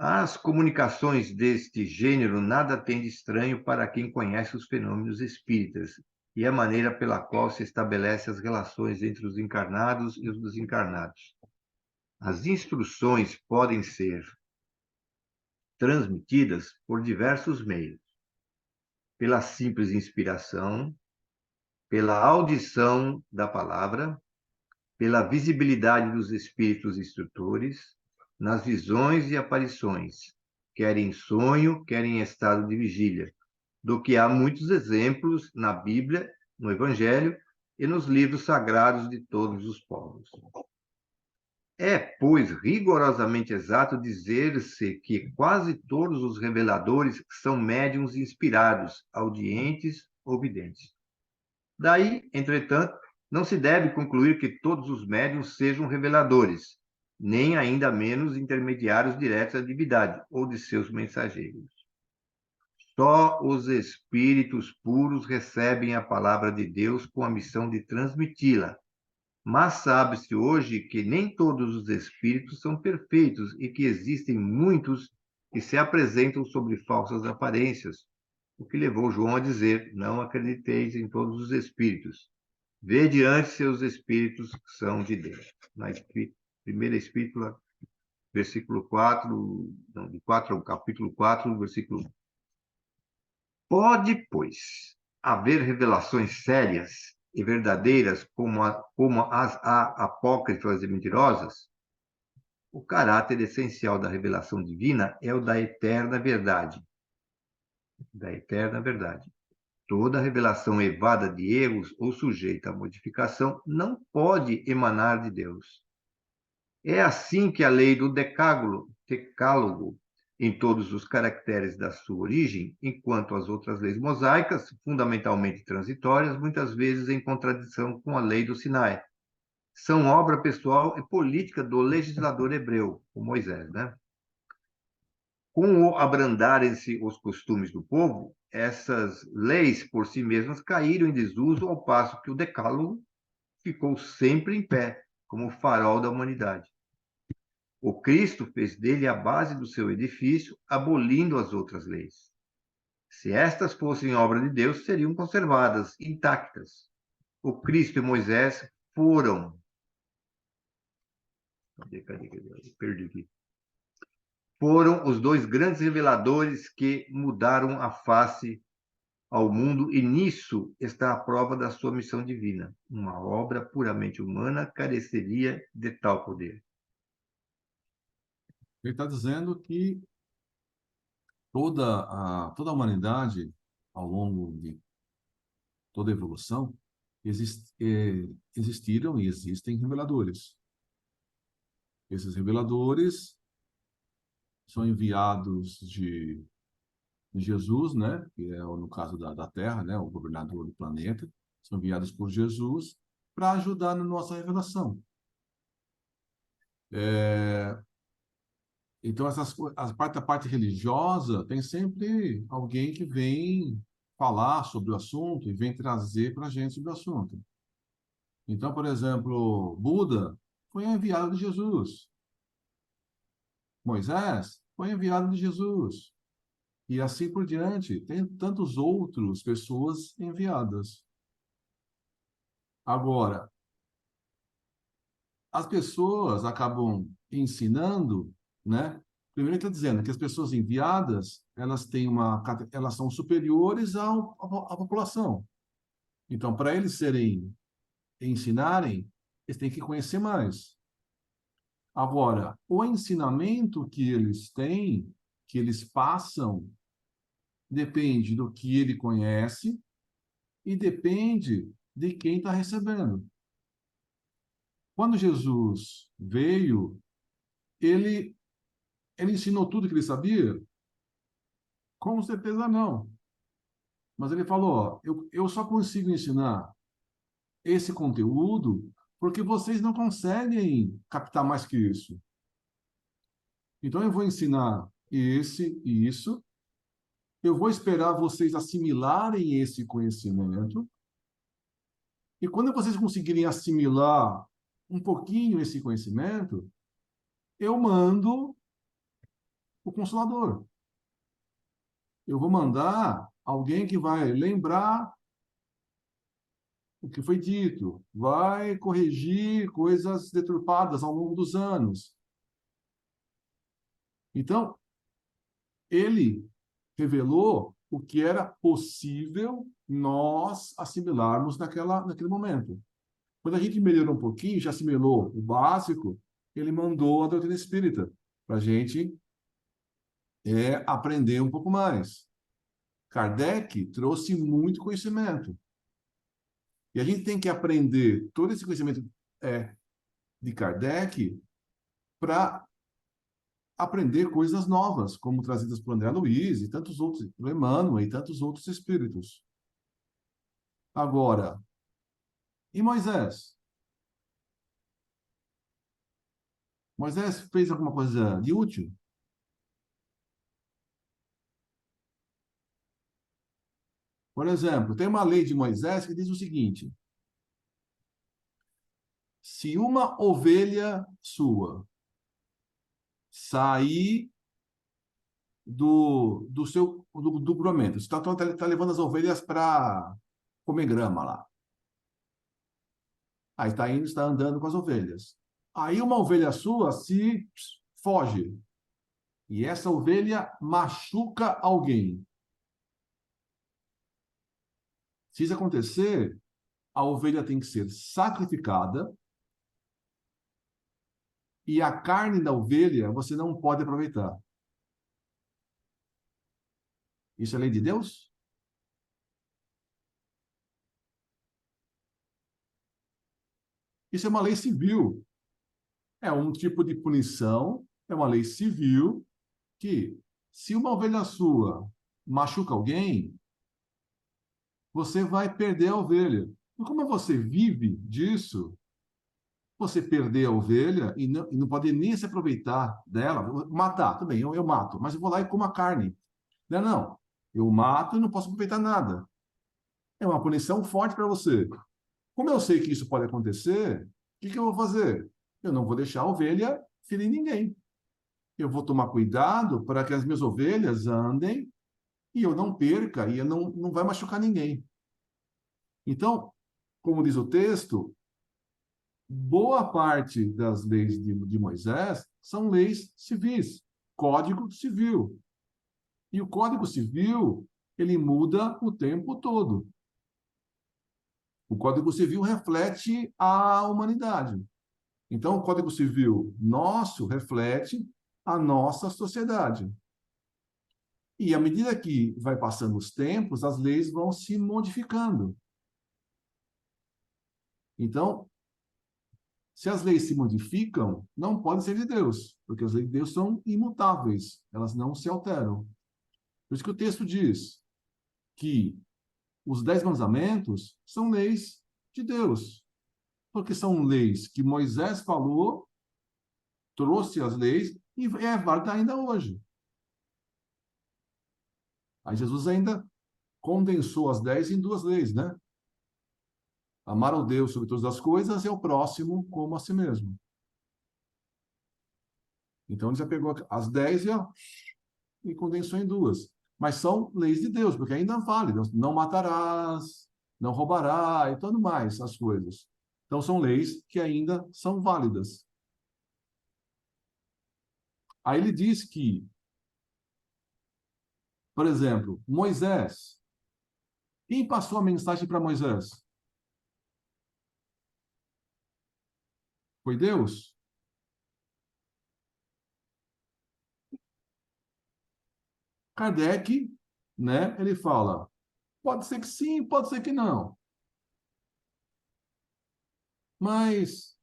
As comunicações deste gênero nada têm de estranho para quem conhece os fenômenos espíritas e a maneira pela qual se estabelece as relações entre os encarnados e os desencarnados. As instruções podem ser transmitidas por diversos meios: pela simples inspiração, pela audição da palavra, pela visibilidade dos espíritos instrutores, nas visões e aparições, quer em sonho, quer em estado de vigília, do que há muitos exemplos na Bíblia, no Evangelho e nos livros sagrados de todos os povos. É, pois, rigorosamente exato dizer-se que quase todos os reveladores são médiuns inspirados, audientes ou videntes. Daí, entretanto, não se deve concluir que todos os médiuns sejam reveladores, nem ainda menos intermediários diretos da divindade ou de seus mensageiros. Só os espíritos puros recebem a palavra de Deus com a missão de transmiti-la. Mas sabe-se hoje que nem todos os espíritos são perfeitos e que existem muitos que se apresentam sob falsas aparências, o que levou João a dizer: não acrediteis em todos os espíritos. Vede antes se os espíritos são de Deus. Na primeira epístola, versículo 4, de 4 ao capítulo 4, versículo 1. Pode, pois, haver revelações sérias e verdadeiras como as apócrifas e mentirosas? O caráter essencial da revelação divina é o da eterna verdade. Da eterna verdade. Toda revelação evada de erros ou sujeita a modificação não pode emanar de Deus. É assim que a lei do decálogo, em todos os caracteres da sua origem, enquanto as outras leis mosaicas, fundamentalmente transitórias, muitas vezes em contradição com a lei do Sinai, são obra pessoal e política do legislador hebreu, o Moisés, né? Com o abrandarem-se os costumes do povo, essas leis por si mesmas caíram em desuso, ao passo que o decálogo ficou sempre em pé, como o farol da humanidade. O Cristo fez dele a base do seu edifício, abolindo as outras leis. Se estas fossem obra de Deus, seriam conservadas, intactas. O Cristo e Moisés foram. Cadê? Perdi aqui. Foram os dois grandes reveladores que mudaram a face ao mundo, e nisso está a prova da sua missão divina. Uma obra puramente humana careceria de tal poder. Ele está dizendo que toda a humanidade, ao longo de toda a evolução, existiram e existem reveladores. Esses reveladores são enviados de Jesus, né? Que é no caso da Terra, né? O governador do planeta, são enviados por Jesus para ajudar na nossa revelação. Então, a parte religiosa tem sempre alguém que vem falar sobre o assunto e vem trazer para a gente sobre o assunto. Então, por exemplo, Buda foi enviado de Jesus. Moisés foi enviado de Jesus. E assim por diante, tem tantas outras pessoas enviadas. Agora, as pessoas acabam ensinando, né? Primeiro está dizendo que as pessoas enviadas, elas são superiores à população. Então, para eles ensinarem, eles têm que conhecer mais. Agora, o ensinamento que eles têm, que eles passam, depende do que ele conhece e depende de quem está recebendo. Quando Jesus veio, ele ensinou tudo que ele sabia? Com certeza não. Mas ele falou, ó, eu só consigo ensinar esse conteúdo porque vocês não conseguem captar mais que isso. Então eu vou ensinar esse e isso, eu vou esperar vocês assimilarem esse conhecimento, e quando vocês conseguirem assimilar um pouquinho esse conhecimento, eu mando o Consolador. Eu vou mandar alguém que vai lembrar o que foi dito, vai corrigir coisas deturpadas ao longo dos anos. Então, ele revelou o que era possível nós assimilarmos naquele momento. Quando a gente melhorou um pouquinho, já assimilou o básico, ele mandou a doutrina espírita para a gente aprender um pouco mais. Kardec trouxe muito conhecimento. E a gente tem que aprender todo esse conhecimento de Kardec para aprender coisas novas, como trazidas por André Luiz e tantos outros, por Emmanuel e tantos outros espíritos. Agora, e Moisés? Moisés fez alguma coisa de útil? Por exemplo, tem uma lei de Moisés que diz o seguinte: se uma ovelha sua sair do grumento, você está levando as ovelhas para comer grama lá. Aí está andando com as ovelhas. Aí uma ovelha sua se foge. E essa ovelha machuca alguém. Se isso acontecer, a ovelha tem que ser sacrificada e a carne da ovelha você não pode aproveitar. Isso é lei de Deus? Isso é uma lei civil. É um tipo de punição, é uma lei civil que, se uma ovelha sua machuca alguém, você vai perder a ovelha. E como você vive disso, você perder a ovelha e não pode nem se aproveitar dela, matar, tudo bem, eu mato, mas eu vou lá e como a carne. Não, não, eu mato e não posso aproveitar nada. É uma punição forte para você. Como eu sei que isso pode acontecer, o que eu vou fazer? Eu não vou deixar a ovelha ferir ninguém. Eu vou tomar cuidado para que as minhas ovelhas andem e eu não perca e eu não vai machucar ninguém. Então, como diz o texto, boa parte das leis de Moisés são leis civis, Código Civil. E o Código Civil, ele muda o tempo todo. O Código Civil reflete a humanidade. Então, o Código Civil nosso reflete a nossa sociedade. E à medida que vai passando os tempos, as leis vão se modificando. Então, se as leis se modificam, não podem ser de Deus, porque as leis de Deus são imutáveis, elas não se alteram. Por isso que o texto diz que os 10 mandamentos são leis de Deus, porque são leis que Moisés falou, trouxe as leis e é válida ainda hoje. Aí Jesus ainda condensou as 10 em 2 leis, né? Amar ao Deus sobre todas as coisas e ao próximo como a si mesmo. Então ele já pegou as 10 e condensou em 2. Mas são leis de Deus, porque ainda válidas. Não matarás, não roubarás e tudo mais, as coisas. Então são leis que ainda são válidas. Aí ele diz que, por exemplo, Moisés. Quem passou a mensagem para Moisés? Foi Deus? Kardec, né, ele fala, pode ser que sim, pode ser que não. Mas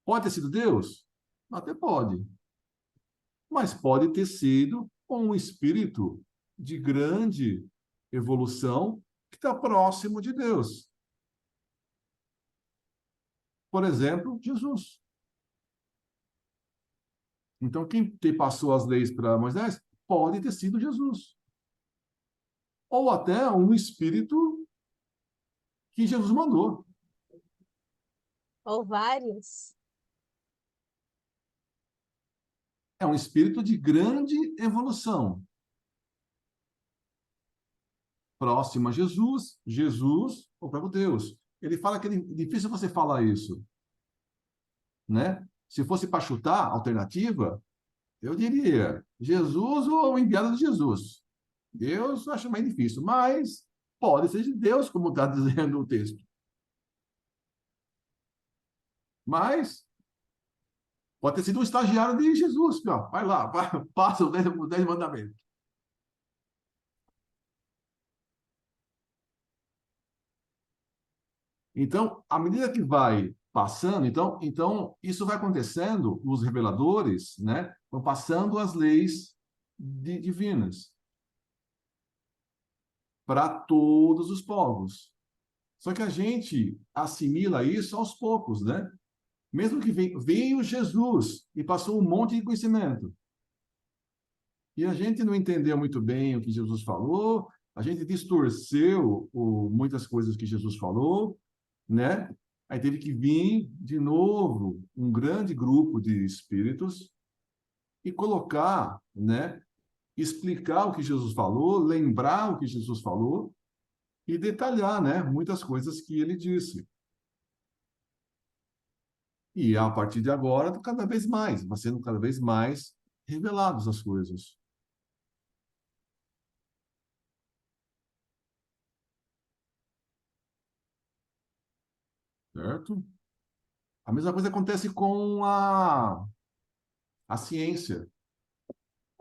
pode ter sido Deus? Até pode. Mas pode ter sido um espírito de grande evolução que está próximo de Deus. Por exemplo, Jesus. Então, quem passou as leis para Moisés pode ter sido Jesus. Ou até um espírito que Jesus mandou. Ou vários. É um espírito de grande evolução. Próximo a Jesus, Jesus, o próprio Deus. Ele fala que é difícil você falar isso, né? Se fosse para chutar alternativa, eu diria Jesus ou o enviado de Jesus. Deus eu acho mais difícil, mas pode ser de Deus, como está dizendo o texto. Mas pode ter sido um estagiário de Jesus, ó, vai lá, passa os 10 mandamentos. Então, à medida que vai passando, então isso vai acontecendo, os reveladores, né, vão passando as leis divinas para todos os povos. Só que a gente assimila isso aos poucos, né? Mesmo que veio Jesus e passou um monte de conhecimento. E a gente não entendeu muito bem o que Jesus falou, a gente distorceu muitas coisas que Jesus falou, né? Aí teve que vir de novo um grande grupo de espíritos e colocar, né? Explicar o que Jesus falou, lembrar o que Jesus falou e detalhar, né? Muitas coisas que ele disse. E a partir de agora, cada vez mais, vai sendo cada vez mais reveladas as coisas. Certo? A mesma coisa acontece com a ciência,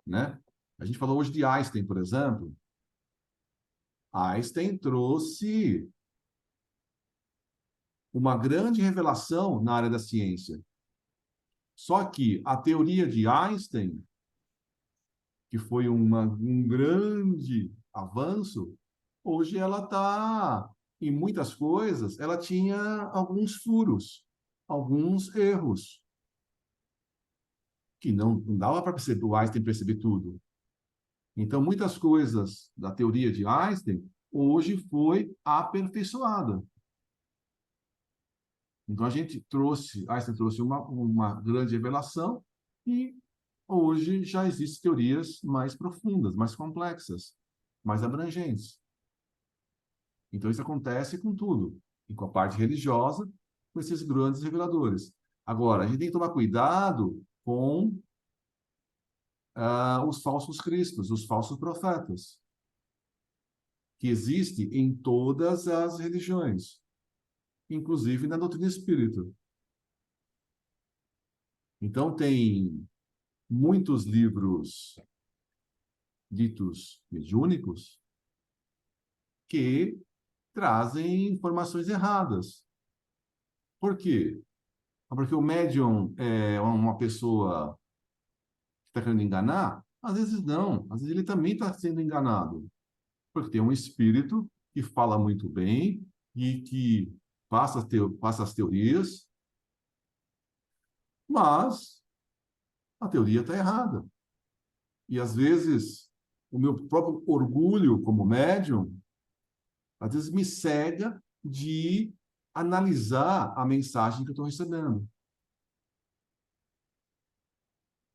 né? A gente falou hoje de Einstein, por exemplo. Einstein trouxe uma grande revelação na área da ciência. Só que a teoria de Einstein, que foi um grande avanço, hoje ela está, em muitas coisas, ela tinha alguns furos, alguns erros, que não dava para perceber, o Einstein perceber tudo. Então, muitas coisas da teoria de Einstein hoje foi aperfeiçoada. Então, Einstein trouxe uma grande revelação e hoje já existem teorias mais profundas, mais complexas, mais abrangentes. Então, isso acontece com tudo, e com a parte religiosa, com esses grandes reveladores. Agora, a gente tem que tomar cuidado com os falsos cristos, os falsos profetas, que existem em todas as religiões, inclusive na doutrina espírita. Então, tem muitos livros ditos mediúnicos que trazem informações erradas. Por quê? Porque o médium é uma pessoa que está querendo enganar? Às vezes não, às vezes ele também está sendo enganado. Porque tem um espírito que fala muito bem e que passa as teorias, mas a teoria está errada. E às vezes o meu próprio orgulho como médium, às vezes me cega de analisar a mensagem que eu estou recebendo.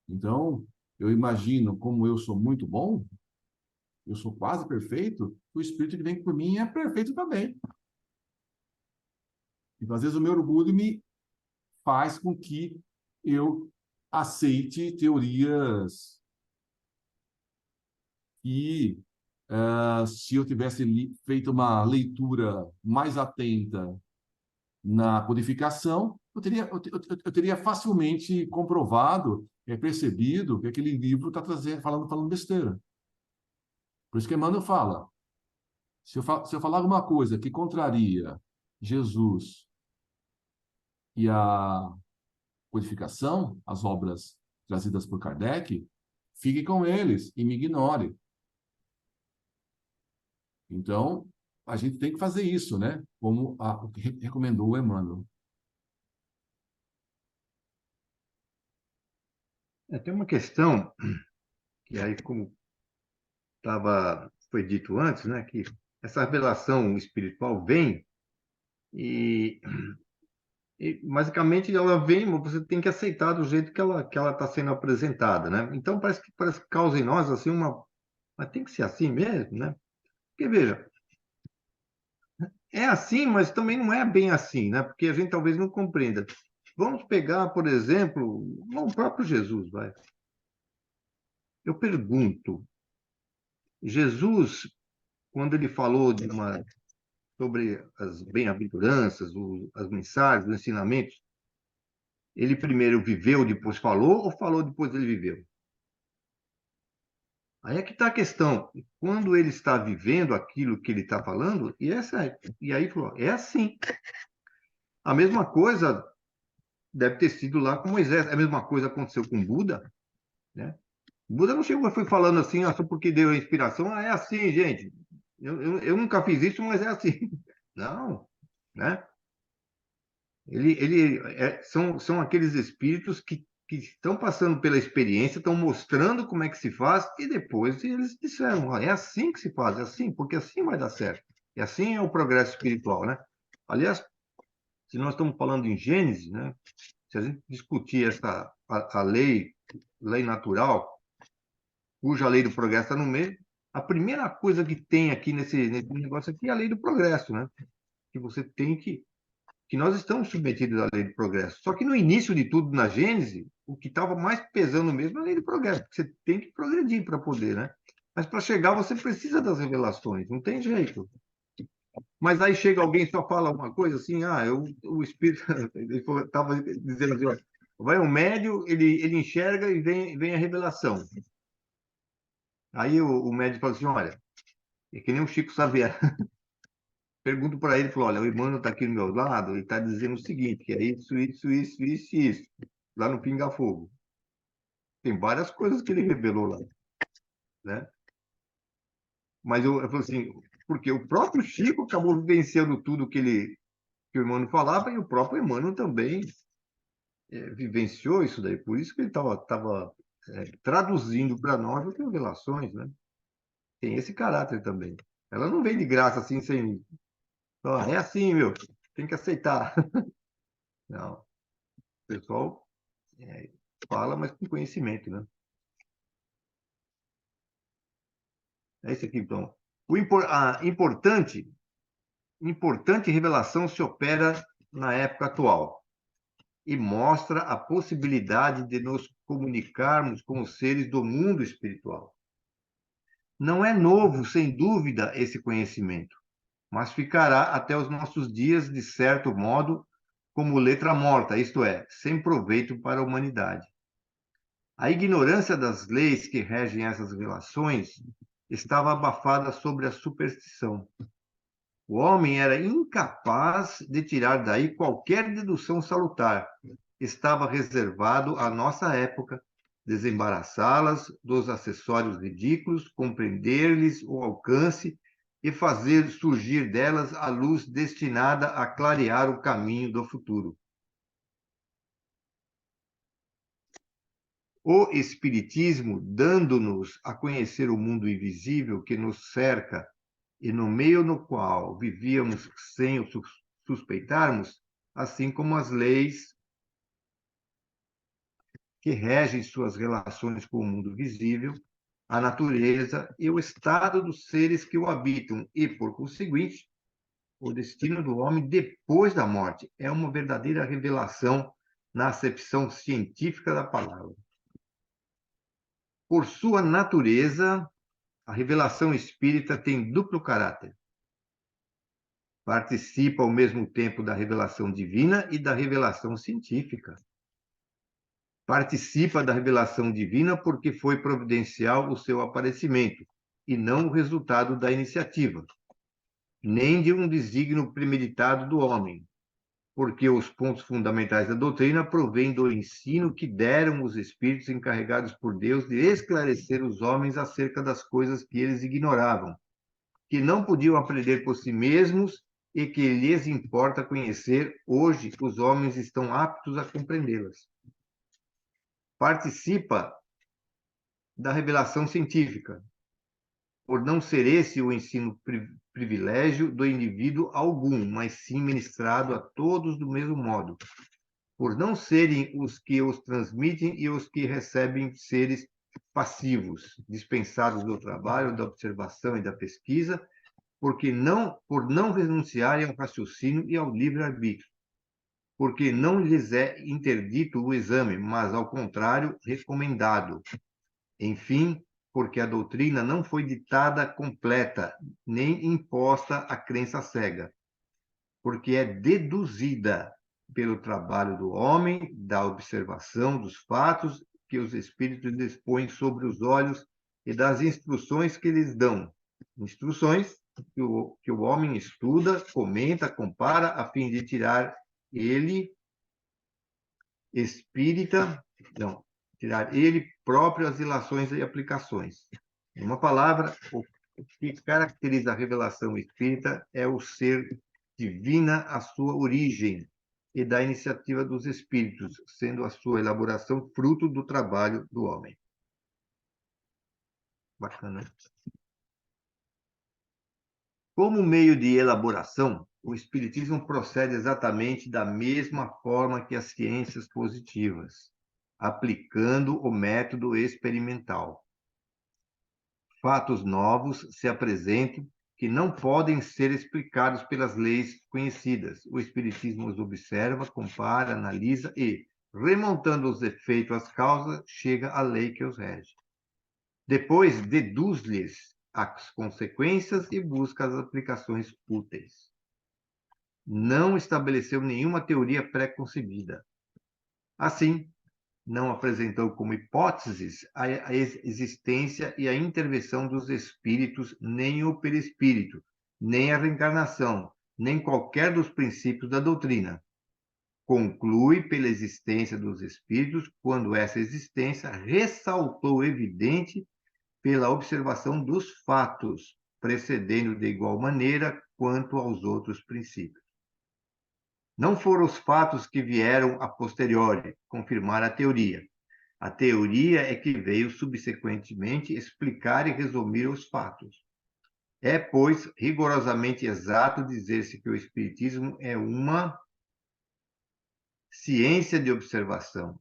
Então, eu imagino, como eu sou muito bom, eu sou quase perfeito, o espírito que vem por mim é perfeito também. Então, às vezes, o meu orgulho me faz com que eu aceite teorias que, se eu tivesse feito uma leitura mais atenta na codificação, eu teria facilmente comprovado, percebido que aquele livro está falando besteira. Por isso que Emmanuel fala, se eu falar alguma coisa que contraria Jesus e a codificação, as obras trazidas por Kardec, fique com eles e me ignore. Então, a gente tem que fazer isso, né? Como o que recomendou o Emmanuel. Tem uma questão, que aí, como foi dito antes, né, que essa revelação espiritual vem e, basicamente ela vem, mas você tem que aceitar do jeito que ela está sendo apresentada, né? Então parece que causa em nós assim mas tem que ser assim mesmo, né? Porque veja, é assim, mas também não é bem assim, né? Porque a gente talvez não compreenda. Vamos pegar, por exemplo, o próprio Jesus, vai. Eu pergunto, Jesus, quando ele falou sobre as bem-aventuranças, as mensagens, os ensinamentos, ele primeiro viveu, depois falou, ou falou, depois ele viveu? Aí é que está a questão. Quando ele está vivendo aquilo que ele está falando, e aí falou, é assim. A mesma coisa deve ter sido lá com Moisés. A mesma coisa aconteceu com Buda, né? Buda não chegou, foi falando assim, só porque deu a inspiração, é assim, gente. Eu nunca fiz isso, mas é assim. Não, né? São aqueles espíritos que estão passando pela experiência, estão mostrando como é que se faz, e depois eles disseram, é assim que se faz, é assim, porque assim vai dar certo. E assim é o progresso espiritual, né? Aliás, se nós estamos falando em Gênesis, né? Se a gente discutir a lei natural, cuja lei do progresso está no meio, a primeira coisa que tem aqui nesse negócio aqui é a lei do progresso, né? Que você tem que nós estamos submetidos à lei do progresso. Só que no início de tudo, na Gênese, o que estava mais pesando mesmo é a lei do progresso, porque você tem que progredir para poder, né? Mas para chegar, você precisa das revelações, não tem jeito. Mas aí chega alguém e só fala uma coisa assim, o Espírito estava dizendo assim, ó, vai um médium, ele enxerga e vem a revelação. Aí o médium fala assim, olha, é que nem o Chico Xavier. Pergunto para ele, falou, olha, o Emmanuel está aqui do meu lado e está dizendo o seguinte, que é isso, isso, isso, isso, isso, lá no Pinga Fogo. Tem várias coisas que ele revelou lá, né? Mas eu falo assim, porque o próprio Chico acabou vivenciando tudo que o Emmanuel falava e o próprio Emmanuel também vivenciou isso daí. Por isso que ele estava traduzindo para nós as revelações, né? Tem esse caráter também. Ela não vem de graça assim, sem... é assim, meu, tem que aceitar. Não. O pessoal fala, mas com conhecimento, né? É isso aqui, então. A importante revelação se opera na época atual e mostra a possibilidade de nos comunicarmos com os seres do mundo espiritual. Não é novo, sem dúvida, esse conhecimento, mas ficará até os nossos dias, de certo modo, como letra morta, isto é, sem proveito para a humanidade. A ignorância das leis que regem essas relações estava abafada sobre a superstição. O homem era incapaz de tirar daí qualquer dedução salutar. Estava reservado à nossa época desembaraçá-las dos acessórios ridículos, compreender-lhes o alcance e fazer surgir delas a luz destinada a clarear o caminho do futuro. O Espiritismo, dando-nos a conhecer o mundo invisível que nos cerca e no meio no qual vivíamos sem o suspeitarmos, assim como as leis que regem suas relações com o mundo visível, a natureza e o estado dos seres que o habitam e, por conseguinte, o destino do homem depois da morte. É uma verdadeira revelação na acepção científica da palavra. Por sua natureza, a revelação espírita tem duplo caráter. Participa ao mesmo tempo da revelação divina e da revelação científica. Participa da revelação divina porque foi providencial o seu aparecimento, e não o resultado da iniciativa, nem de um desígnio premeditado do homem, porque os pontos fundamentais da doutrina provêm do ensino que deram os espíritos encarregados por Deus de esclarecer os homens acerca das coisas que eles ignoravam, que não podiam aprender por si mesmos e que lhes importa conhecer. Hoje, os homens estão aptos a compreendê-las. Participa da revelação científica, por não ser esse o ensino privilégio do indivíduo algum, mas sim ministrado a todos do mesmo modo, por não serem os que os transmitem e os que recebem seres passivos, dispensados do trabalho, da observação e da pesquisa, por não renunciarem ao raciocínio e ao livre-arbítrio, porque não lhes é interdito o exame, mas, ao contrário, recomendado. Enfim, porque a doutrina não foi ditada completa, nem imposta à crença cega, porque é deduzida pelo trabalho do homem, da observação dos fatos que os espíritos lhes põem sobre os olhos e das instruções que lhes dão. Instruções que o homem estuda, comenta, compara, a fim de tirar ele próprio as ilações e aplicações. Em uma palavra, o que caracteriza a revelação espírita é o ser divina, a sua origem, e da iniciativa dos espíritos, sendo a sua elaboração fruto do trabalho do homem. Bacana. Como meio de elaboração, o espiritismo procede exatamente da mesma forma que as ciências positivas, aplicando o método experimental. Fatos novos se apresentam que não podem ser explicados pelas leis conhecidas. O espiritismo os observa, compara, analisa e, remontando os efeitos às causas, chega à lei que os rege. Depois, deduz-lhes as consequências e busca as aplicações úteis. Não estabeleceu nenhuma teoria pré-concebida. Assim, não apresentou como hipóteses a existência e a intervenção dos espíritos, nem o perispírito, nem a reencarnação, nem qualquer dos princípios da doutrina. Conclui pela existência dos espíritos, quando essa existência ressaltou evidente pela observação dos fatos, precedendo de igual maneira quanto aos outros princípios. Não foram os fatos que vieram a posteriori confirmar a teoria. A teoria é que veio subsequentemente explicar e resumir os fatos. É, pois, rigorosamente exato dizer-se que o espiritismo é uma ciência de observação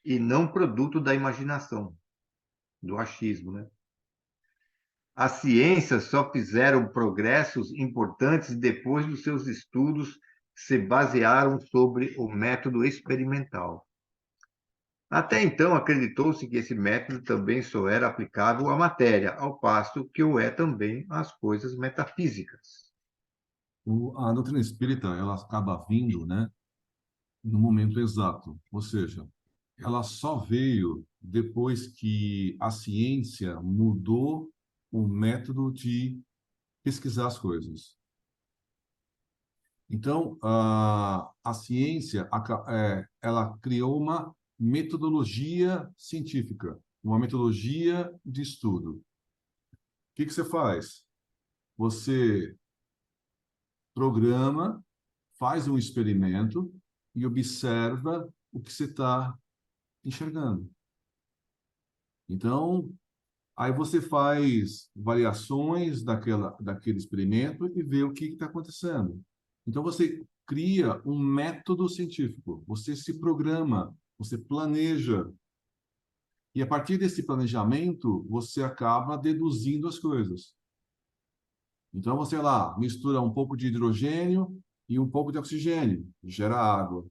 e não produto da imaginação, do achismo, né? As ciências só fizeram progressos importantes depois dos seus estudos se basearam sobre o método experimental. Até então, acreditou-se que esse método também só era aplicável à matéria, ao passo que o é também às coisas metafísicas. A doutrina espírita, ela acaba vindo, né, no momento exato, ou seja, ela só veio depois que a ciência mudou o método de pesquisar as coisas. Então, a ciência, ela criou uma metodologia científica, uma metodologia de estudo. O que você faz? Você programa, faz um experimento e observa o que você está enxergando. Então, aí você faz variações daquele experimento e vê o que está acontecendo. Então, você cria um método científico, você se programa, você planeja. E a partir desse planejamento, você acaba deduzindo as coisas. Então, você lá mistura um pouco de hidrogênio e um pouco de oxigênio, gera água.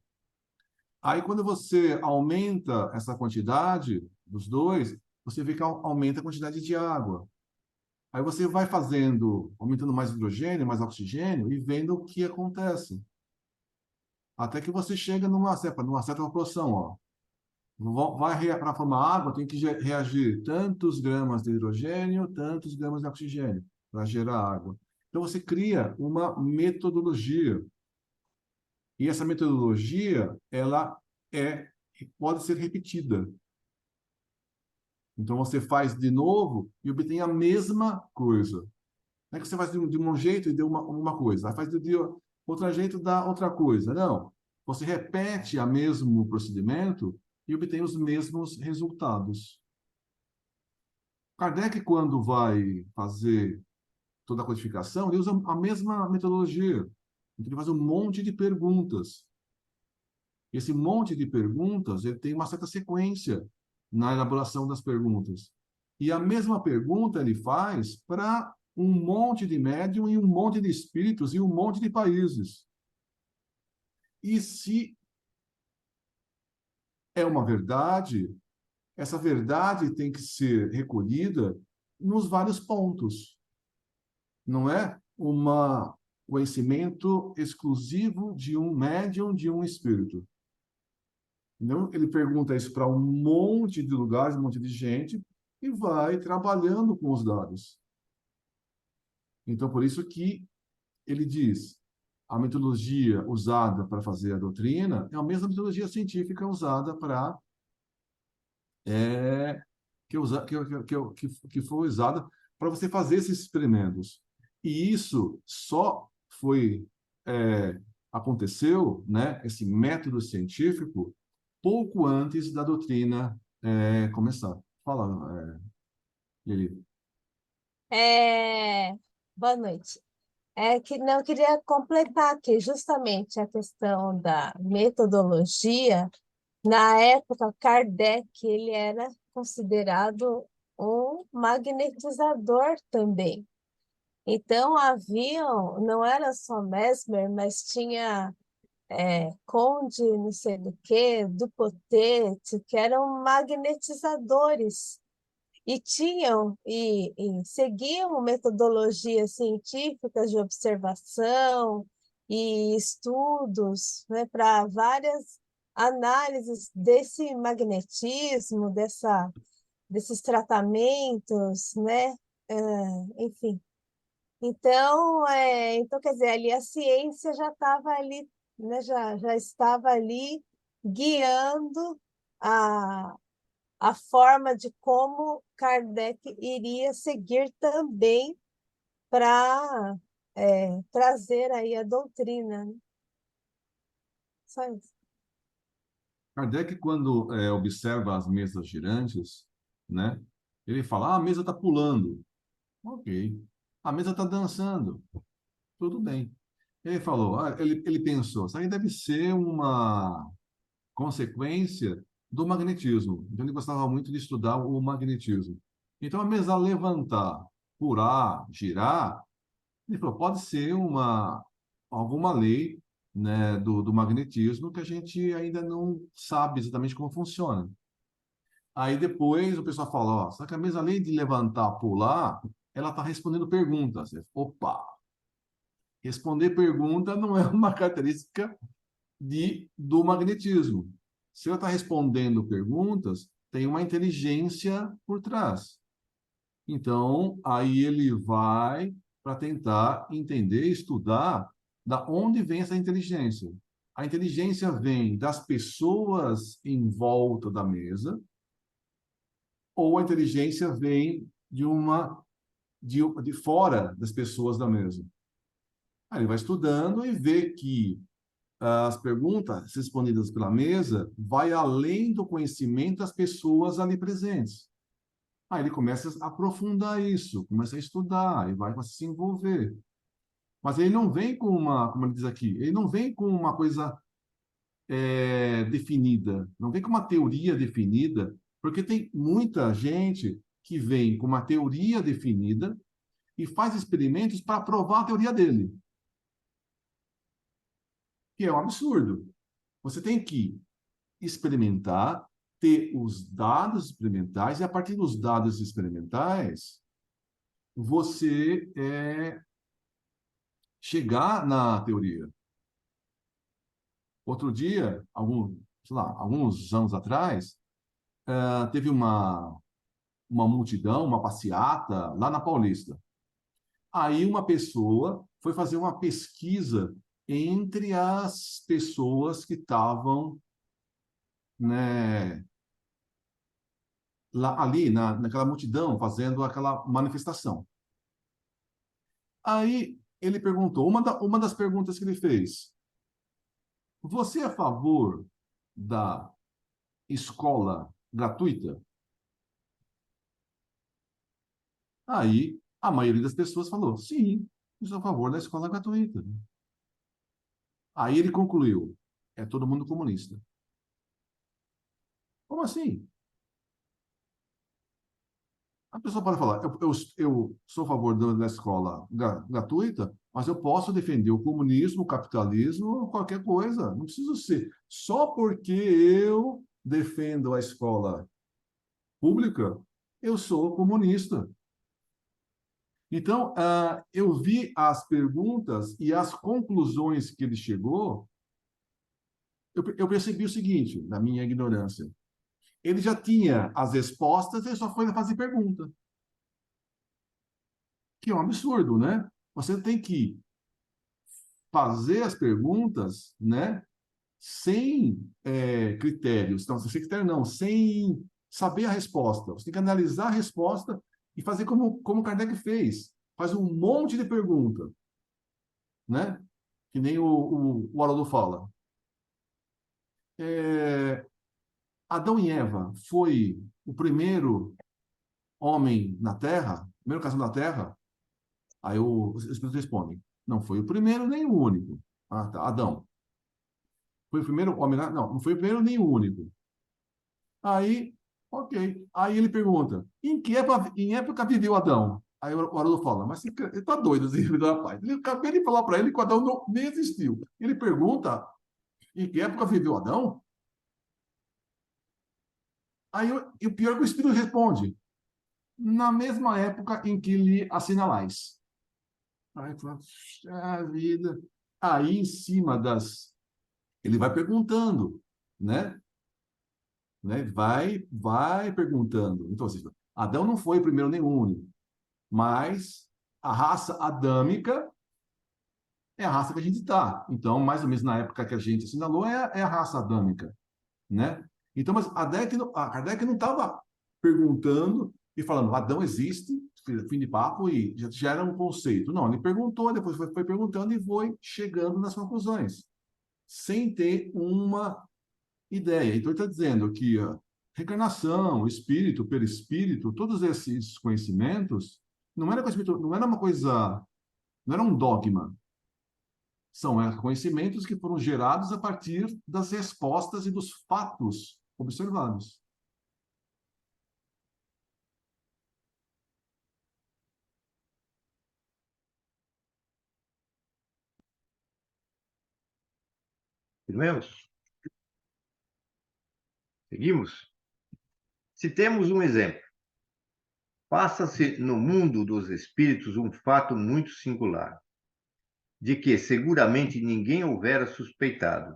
Aí, quando você aumenta essa quantidade dos dois, você vê que aumenta a quantidade de água. Aí você vai fazendo, aumentando mais hidrogênio, mais oxigênio e vendo o que acontece. Até que você chega numa certa proporção, ó. Para formar água, tem que reagir tantos gramas de hidrogênio, tantos gramas de oxigênio, para gerar água. Então, você cria uma metodologia. E essa metodologia, ela pode ser repetida. Então, você faz de novo e obtém a mesma coisa. Não é que você faz de um jeito e deu uma coisa. Faz de outro jeito, dá outra coisa. Não. Você repete o mesmo procedimento e obtém os mesmos resultados. Kardec, quando vai fazer toda a codificação, ele usa a mesma metodologia. Então, ele faz um monte de perguntas. Esse monte de perguntas, ele tem uma certa sequência na elaboração das perguntas. E a mesma pergunta ele faz para um monte de médium e um monte de espíritos e um monte de países. E se é uma verdade, essa verdade tem que ser recolhida nos vários pontos. Não é um conhecimento exclusivo de um médium, de um espírito. Então, ele pergunta isso para um monte de lugares, um monte de gente, e vai trabalhando com os dados. Então, por isso que ele diz, a metodologia usada para fazer a doutrina é a mesma metodologia científica usada para que foi usada para você fazer esses experimentos. E isso só aconteceu, né, esse método científico, pouco antes da doutrina começar. Fala, Lili. Boa noite. Eu queria completar aqui justamente a questão da metodologia. Na época, Kardec ele era considerado um magnetizador também. Então, não era só Mesmer, mas tinha Conde, não sei do que, do Potete, que eram magnetizadores. E seguiam metodologias científicas de observação e estudos, né, para várias análises desse magnetismo, desses tratamentos, né? Enfim. Então, quer dizer, ali a ciência já estava ali, né, já estava ali guiando a forma de como Kardec iria seguir também para trazer aí a doutrina, né? Só isso. Kardec, quando observa as mesas girantes, né, ele fala, a mesa está pulando. Ok. A mesa está dançando. Tudo bem. Ele falou, ele pensou, isso aí deve ser uma consequência do magnetismo. Então, ele gostava muito de estudar o magnetismo. Então, a mesa levantar, pular, girar, ele falou, pode ser alguma lei, né, do magnetismo que a gente ainda não sabe exatamente como funciona. Aí depois o pessoal fala, ó, só que a mesa, além de levantar, pular, ela está respondendo perguntas. Opa! Responder pergunta não é uma característica do magnetismo. Se ela está respondendo perguntas, tem uma inteligência por trás. Então, aí ele vai para tentar entender, estudar da onde vem essa inteligência. A inteligência vem das pessoas em volta da mesa, ou a inteligência vem de fora das pessoas da mesa. Aí ele vai estudando e vê que as perguntas respondidas pela mesa vai além do conhecimento das pessoas ali presentes. Aí ele começa a aprofundar isso, começa a estudar e vai se envolver. Mas ele não vem com como ele diz aqui, ele não vem com uma coisa definida, não vem com uma teoria definida, porque tem muita gente que vem com uma teoria definida e faz experimentos para provar a teoria dele. Que é um absurdo. Você tem que experimentar, ter os dados experimentais, e a partir dos dados experimentais, você chegar na teoria. Outro dia, alguns anos atrás, teve uma multidão, uma passeata lá na Paulista. Aí uma pessoa foi fazer uma pesquisa entre as pessoas que estavam, né, lá, ali naquela multidão fazendo aquela manifestação. Aí ele perguntou, uma das perguntas que ele fez: você é a favor da escola gratuita? Aí a maioria das pessoas falou: sim, eu sou a favor da escola gratuita. Aí ele concluiu: é todo mundo comunista. Como assim? A pessoa pode falar: eu sou a favor da escola gratuita, mas eu posso defender o comunismo, o capitalismo, qualquer coisa. Não preciso ser. Só porque eu defendo a escola pública, eu sou comunista. Então, eu vi as perguntas e as conclusões que ele chegou, eu percebi o seguinte, na minha ignorância: ele já tinha as respostas, ele só foi fazer pergunta. Que é um absurdo, né? Você tem que fazer as perguntas, né? Sem critérios. Então, sem critério não, sem saber a resposta. Você tem que analisar a resposta e fazer como Kardec fez. Faz um monte de pergunta, né? Que nem o Haroldo fala. Adão e Eva foi o primeiro homem na Terra, o primeiro casal na Terra? Aí os Espíritos respondem: não foi o primeiro nem o único. Ah, tá. Adão. Foi o primeiro homem? Não foi o primeiro nem o único. Aí, ok. Aí ele pergunta: em época viveu Adão? Aí o Haroldo fala: mas ele tá doido, esse filho da paz. Ele acabei de falar para ele que o Adão nem existiu. Ele pergunta: em que época viveu Adão? Aí, e o pior é que o Espírito responde: na mesma época em que lhe assinalais. Aí fala: a vida. Aí, em cima das. Ele vai perguntando, né? Vai perguntando. Então, assim, Adão não foi o primeiro nem o único, mas a raça adâmica é a raça que a gente está. Então, mais ou menos na época que a gente assinalou, é a raça adâmica, né? Então, mas a Kardec não estava perguntando e falando: Adão existe, fim de papo, e já era um conceito. Não, ele perguntou, depois foi perguntando e foi chegando nas conclusões, sem ter uma ideia. Então, ele está dizendo que a reencarnação, espírito, perispírito, todos esses conhecimentos, não era conhecimento, não era uma coisa, não era um dogma. São conhecimentos que foram gerados a partir das respostas e dos fatos observados. Irmãos, seguimos? Se temos um exemplo, passa-se no mundo dos espíritos um fato muito singular, de que seguramente ninguém houvera suspeitado,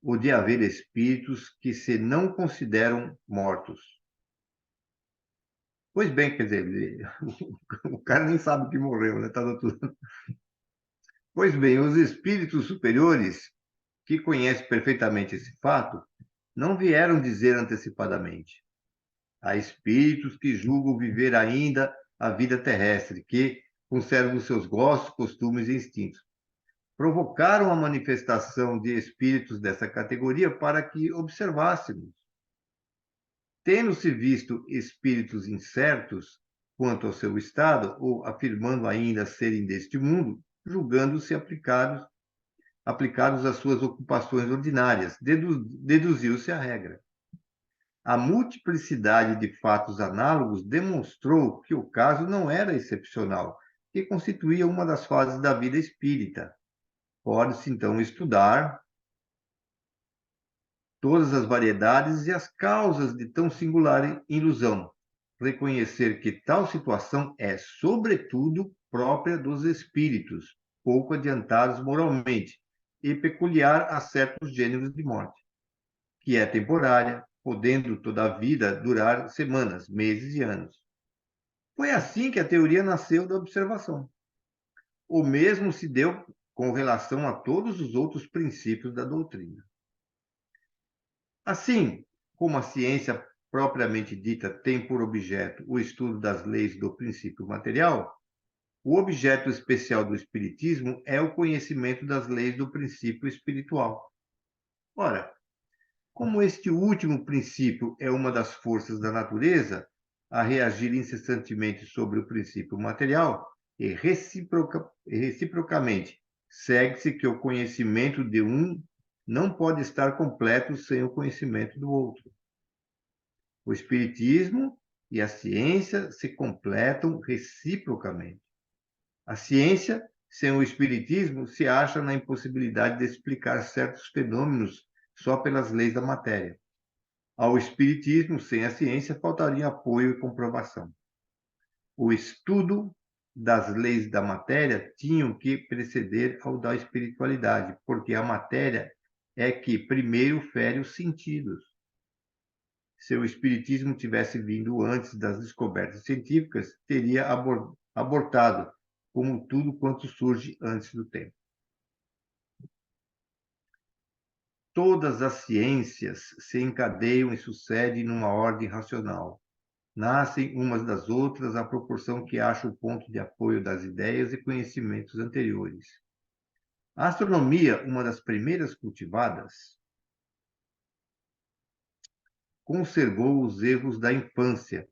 o de haver espíritos que se não consideram mortos. Pois bem, quer dizer, o cara nem sabe que morreu, né? Tá tudo. Pois bem, os espíritos superiores, que conhecem perfeitamente esse fato, não vieram dizer antecipadamente. Há espíritos que julgam viver ainda a vida terrestre, que conservam seus gostos, costumes e instintos. Provocaram a manifestação de espíritos dessa categoria para que observássemos. Tendo-se visto espíritos incertos quanto ao seu estado, ou afirmando ainda serem deste mundo, julgando-se aplicados às suas ocupações ordinárias, deduziu-se a regra. A multiplicidade de fatos análogos demonstrou que o caso não era excepcional, que constituía uma das fases da vida espírita. Pode-se, então, estudar todas as variedades e as causas de tão singular ilusão. Reconhecer que tal situação é, sobretudo, própria dos espíritos, pouco adiantados moralmente, e peculiar a certos gêneros de morte, que é temporária, podendo toda a vida durar semanas, meses e anos. Foi assim que a teoria nasceu da observação. O mesmo se deu com relação a todos os outros princípios da doutrina. Assim como a ciência propriamente dita tem por objeto o estudo das leis do princípio material, o objeto especial do espiritismo é o conhecimento das leis do princípio espiritual. Ora, como este último princípio é uma das forças da natureza a reagir incessantemente sobre o princípio material, e reciprocamente, segue-se que o conhecimento de um não pode estar completo sem o conhecimento do outro. O espiritismo e a ciência se completam reciprocamente. A ciência, sem o espiritismo, se acha na impossibilidade de explicar certos fenômenos só pelas leis da matéria. Ao espiritismo, sem a ciência, faltaria apoio e comprovação. O estudo das leis da matéria tinham que preceder ao da espiritualidade, porque a matéria é que primeiro fere os sentidos. Se o espiritismo tivesse vindo antes das descobertas científicas, teria abortado, como tudo quanto surge antes do tempo. Todas as ciências se encadeiam e sucedem numa ordem racional. Nascem umas das outras à proporção que acha o ponto de apoio das ideias e conhecimentos anteriores. A astronomia, uma das primeiras cultivadas, conservou os erros da infância,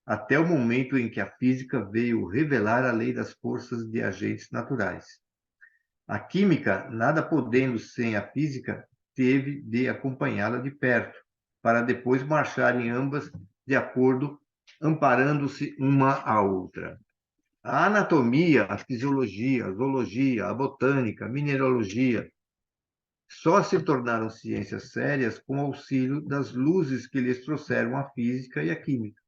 até o momento em que a física veio revelar a lei das forças de agentes naturais. A química, nada podendo sem a física, teve de acompanhá-la de perto, para depois marcharem ambas de acordo, amparando-se uma à outra. A anatomia, a fisiologia, a zoologia, a botânica, a mineralogia, só se tornaram ciências sérias com auxílio das luzes que lhes trouxeram a física e a química.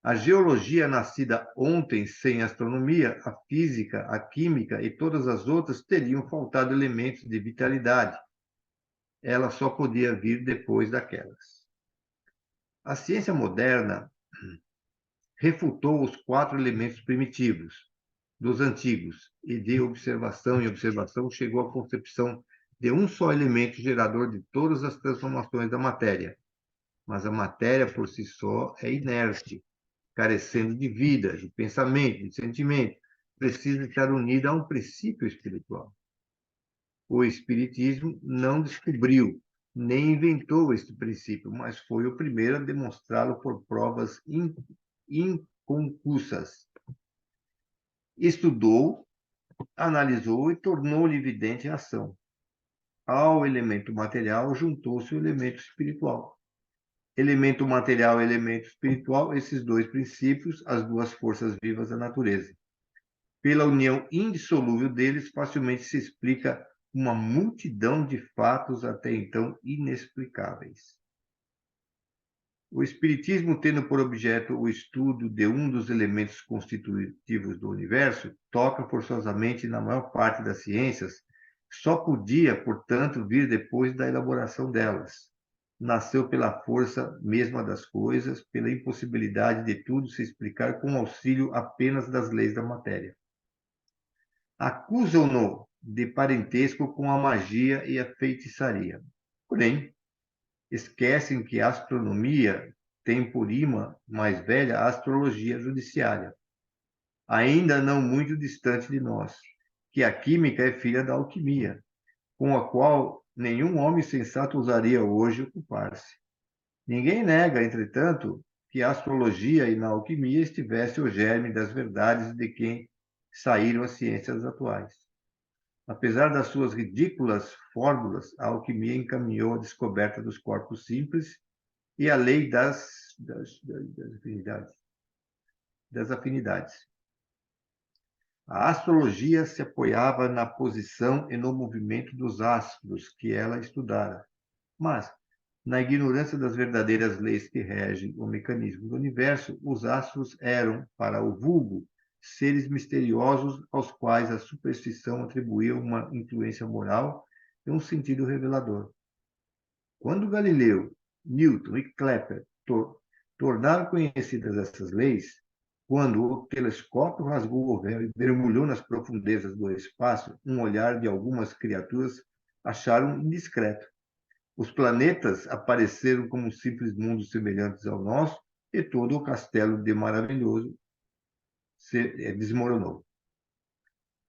A geologia, nascida ontem sem astronomia, a física, a química e todas as outras teriam faltado elementos de vitalidade. Ela só podia vir depois daquelas. A ciência moderna refutou os 4 elementos primitivos dos antigos e de observação em observação chegou à concepção de um só elemento gerador de todas as transformações da matéria. Mas a matéria por si só é inerte, carecendo de vida, de pensamento, de sentimento, precisa estar unida a um princípio espiritual. O Espiritismo não descobriu, nem inventou este princípio, mas foi o primeiro a demonstrá-lo por provas inconcussas. Estudou, analisou e tornou-lhe evidente a ação. Ao elemento material juntou-se o elemento espiritual. Elemento material e elemento espiritual, esses dois princípios, as duas forças vivas da natureza. Pela união indissolúvel deles, facilmente se explica uma multidão de fatos até então inexplicáveis. O Espiritismo, tendo por objeto o estudo de um dos elementos constitutivos do universo, toca forçosamente na maior parte das ciências, só podia, portanto, vir depois da elaboração delas. Nasceu pela força mesma das coisas, pela impossibilidade de tudo se explicar com auxílio apenas das leis da matéria. Acusam-no de parentesco com a magia e a feitiçaria. Porém, esquecem que a astronomia tem por irmã mais velha a astrologia judiciária, ainda não muito distante de nós, que a química é filha da alquimia, com a qual nenhum homem sensato ousaria hoje ocupar-se. Ninguém nega, entretanto, que a astrologia e na alquimia estivesse o germe das verdades de quem saíram as ciências atuais. Apesar das suas ridículas fórmulas, a alquimia encaminhou a descoberta dos corpos simples e a lei das afinidades. A astrologia se apoiava na posição e no movimento dos astros que ela estudara, mas, na ignorância das verdadeiras leis que regem o mecanismo do universo, os astros eram, para o vulgo, seres misteriosos aos quais a superstição atribuía uma influência moral e um sentido revelador. Quando Galileu Newton e Kepler tornaram conhecidas essas leis quando o telescópio rasgou o véu e mergulhou nas profundezas do espaço, um olhar de algumas criaturas acharam indiscreto. Os planetas apareceram como simples mundos semelhantes ao nosso e todo o castelo de maravilhoso desmoronou.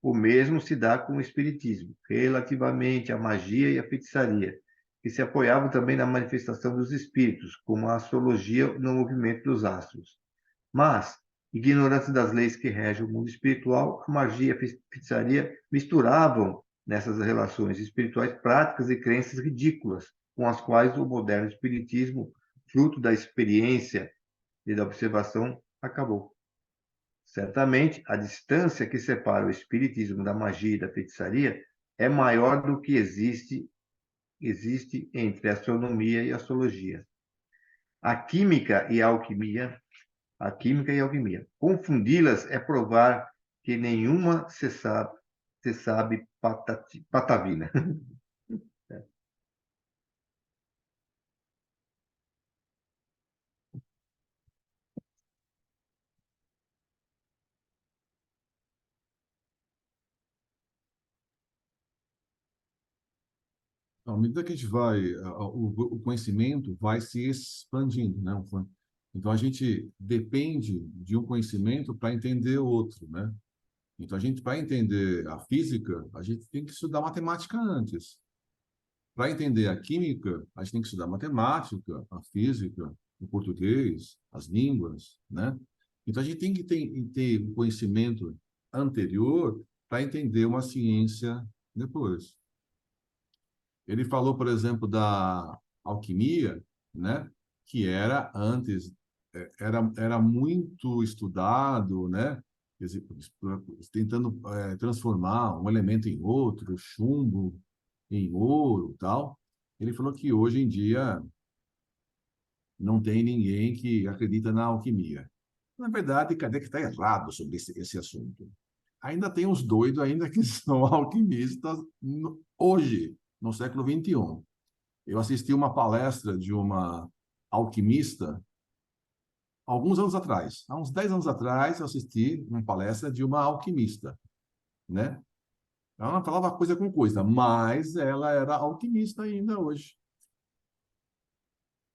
O mesmo se dá com o espiritismo, relativamente à magia e à feitiçaria, que se apoiavam também na manifestação dos espíritos, como a astrologia no movimento dos astros. Mas, ignorantes das leis que regem o mundo espiritual, a magia e a feitiçaria misturavam nessas relações espirituais práticas e crenças ridículas, com as quais o moderno espiritismo, fruto da experiência e da observação, acabou. Certamente, a distância que separa o espiritismo da magia e da feitiçaria é maior do que existe entre a astronomia e a astrologia. A química e a alquimia. Confundi-las é provar que nenhuma se sabe patavina. À medida que a gente vai, o conhecimento vai se expandindo, né? Então, a gente depende de um conhecimento para entender outro, né? Então, para entender a física, a gente tem que estudar matemática antes. Para entender a química, a gente tem que estudar matemática, a física, o português, as línguas, né? Então, a gente tem que ter um conhecimento anterior para entender uma ciência depois. Ele falou, por exemplo, da alquimia, né? Que era antes, era muito estudado, né? Quer dizer, tentando transformar um elemento em outro, chumbo em ouro, tal. Ele falou que hoje em dia não tem ninguém que acredita na alquimia. Na verdade, Kardec está errado sobre esse assunto. Ainda tem uns doidos ainda que são alquimistas hoje, no século XXI. Eu assisti uma palestra de uma alquimista alguns anos atrás. Há uns 10 anos atrás, eu assisti uma palestra de uma alquimista, né? Ela não falava coisa com coisa, mas ela era alquimista ainda hoje.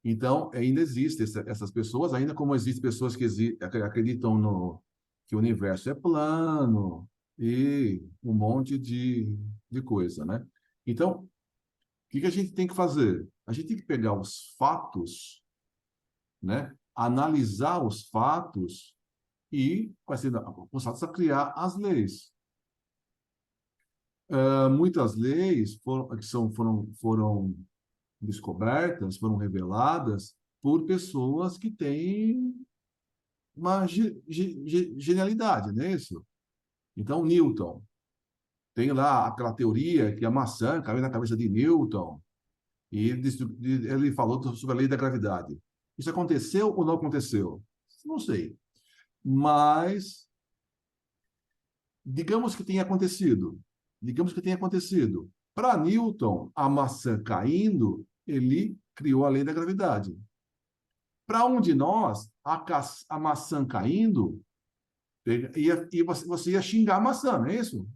Então, ainda existem essas pessoas, ainda como existem pessoas que acreditam que o universo é plano e um monte de coisa, né? Então, o que a gente tem que fazer? A gente tem que pegar os fatos, né? Analisar os fatos e, os fatos, a criar as leis. Muitas leis foram descobertas, foram reveladas por pessoas que têm uma genialidade, não é isso? Então, Newton, tem lá aquela teoria que a maçã caiu na cabeça de Newton, e ele falou sobre a lei da gravidade. Isso aconteceu ou não aconteceu? Não sei. Mas, digamos que tenha acontecido. Digamos que tenha acontecido. Para Newton, a maçã caindo, ele criou a lei da gravidade. Para um de nós, a maçã caindo, e você ia xingar a maçã, não é isso?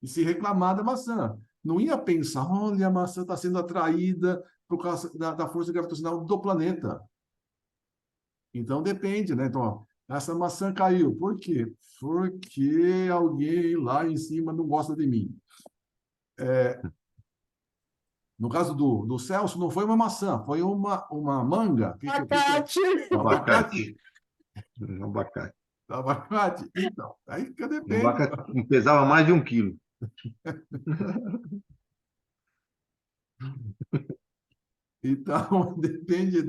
E se reclamar da maçã. Não ia pensar, olha, a maçã está sendo atraída por causa da força gravitacional do planeta. Então, depende, né? Então, ó, essa maçã caiu. Por quê? Porque alguém lá em cima não gosta de mim. No caso do Celso, não foi uma maçã, foi uma manga. Abacate! Abacate. Abacate. Abacate. Então, aí fica O depende. abacate pesava mais de 1 quilo. Então, depende se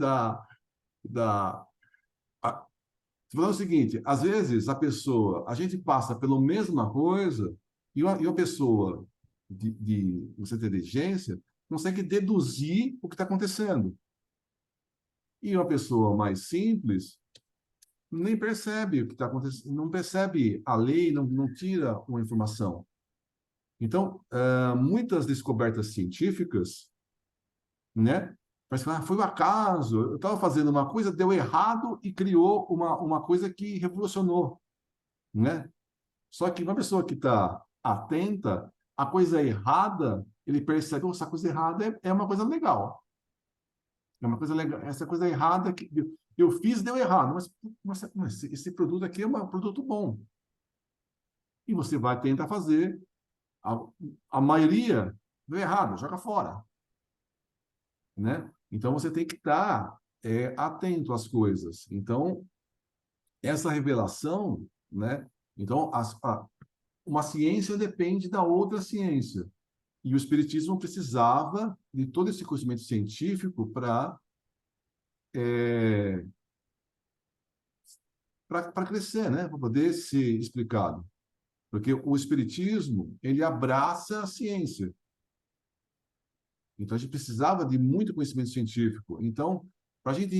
falar o seguinte, às vezes a gente passa pela mesma coisa e uma pessoa de essa inteligência consegue deduzir o que está acontecendo. E uma pessoa mais simples nem percebe o que está acontecendo, não percebe a lei, não tira uma informação. Então, muitas descobertas científicas, né, Parece que foi um acaso. Eu estava fazendo uma coisa, deu errado e criou uma coisa que revolucionou, né? Só que uma pessoa que está atenta, a coisa errada, ele percebe, "Oh, essa coisa errada é uma coisa legal. É uma coisa legal. Essa coisa errada que eu fiz deu errado, mas esse produto aqui é um produto bom. E você vai tentar fazer. A, a maioria deu errado, joga fora, né? Então você tem que estar atento às coisas. Então, essa revelação, né? Então, uma ciência depende da outra ciência. E o Espiritismo precisava de todo esse conhecimento científico para crescer, né? Para poder ser explicado. Porque o Espiritismo, ele abraça a ciência. Então, a gente precisava de muito conhecimento científico. Então, para a gente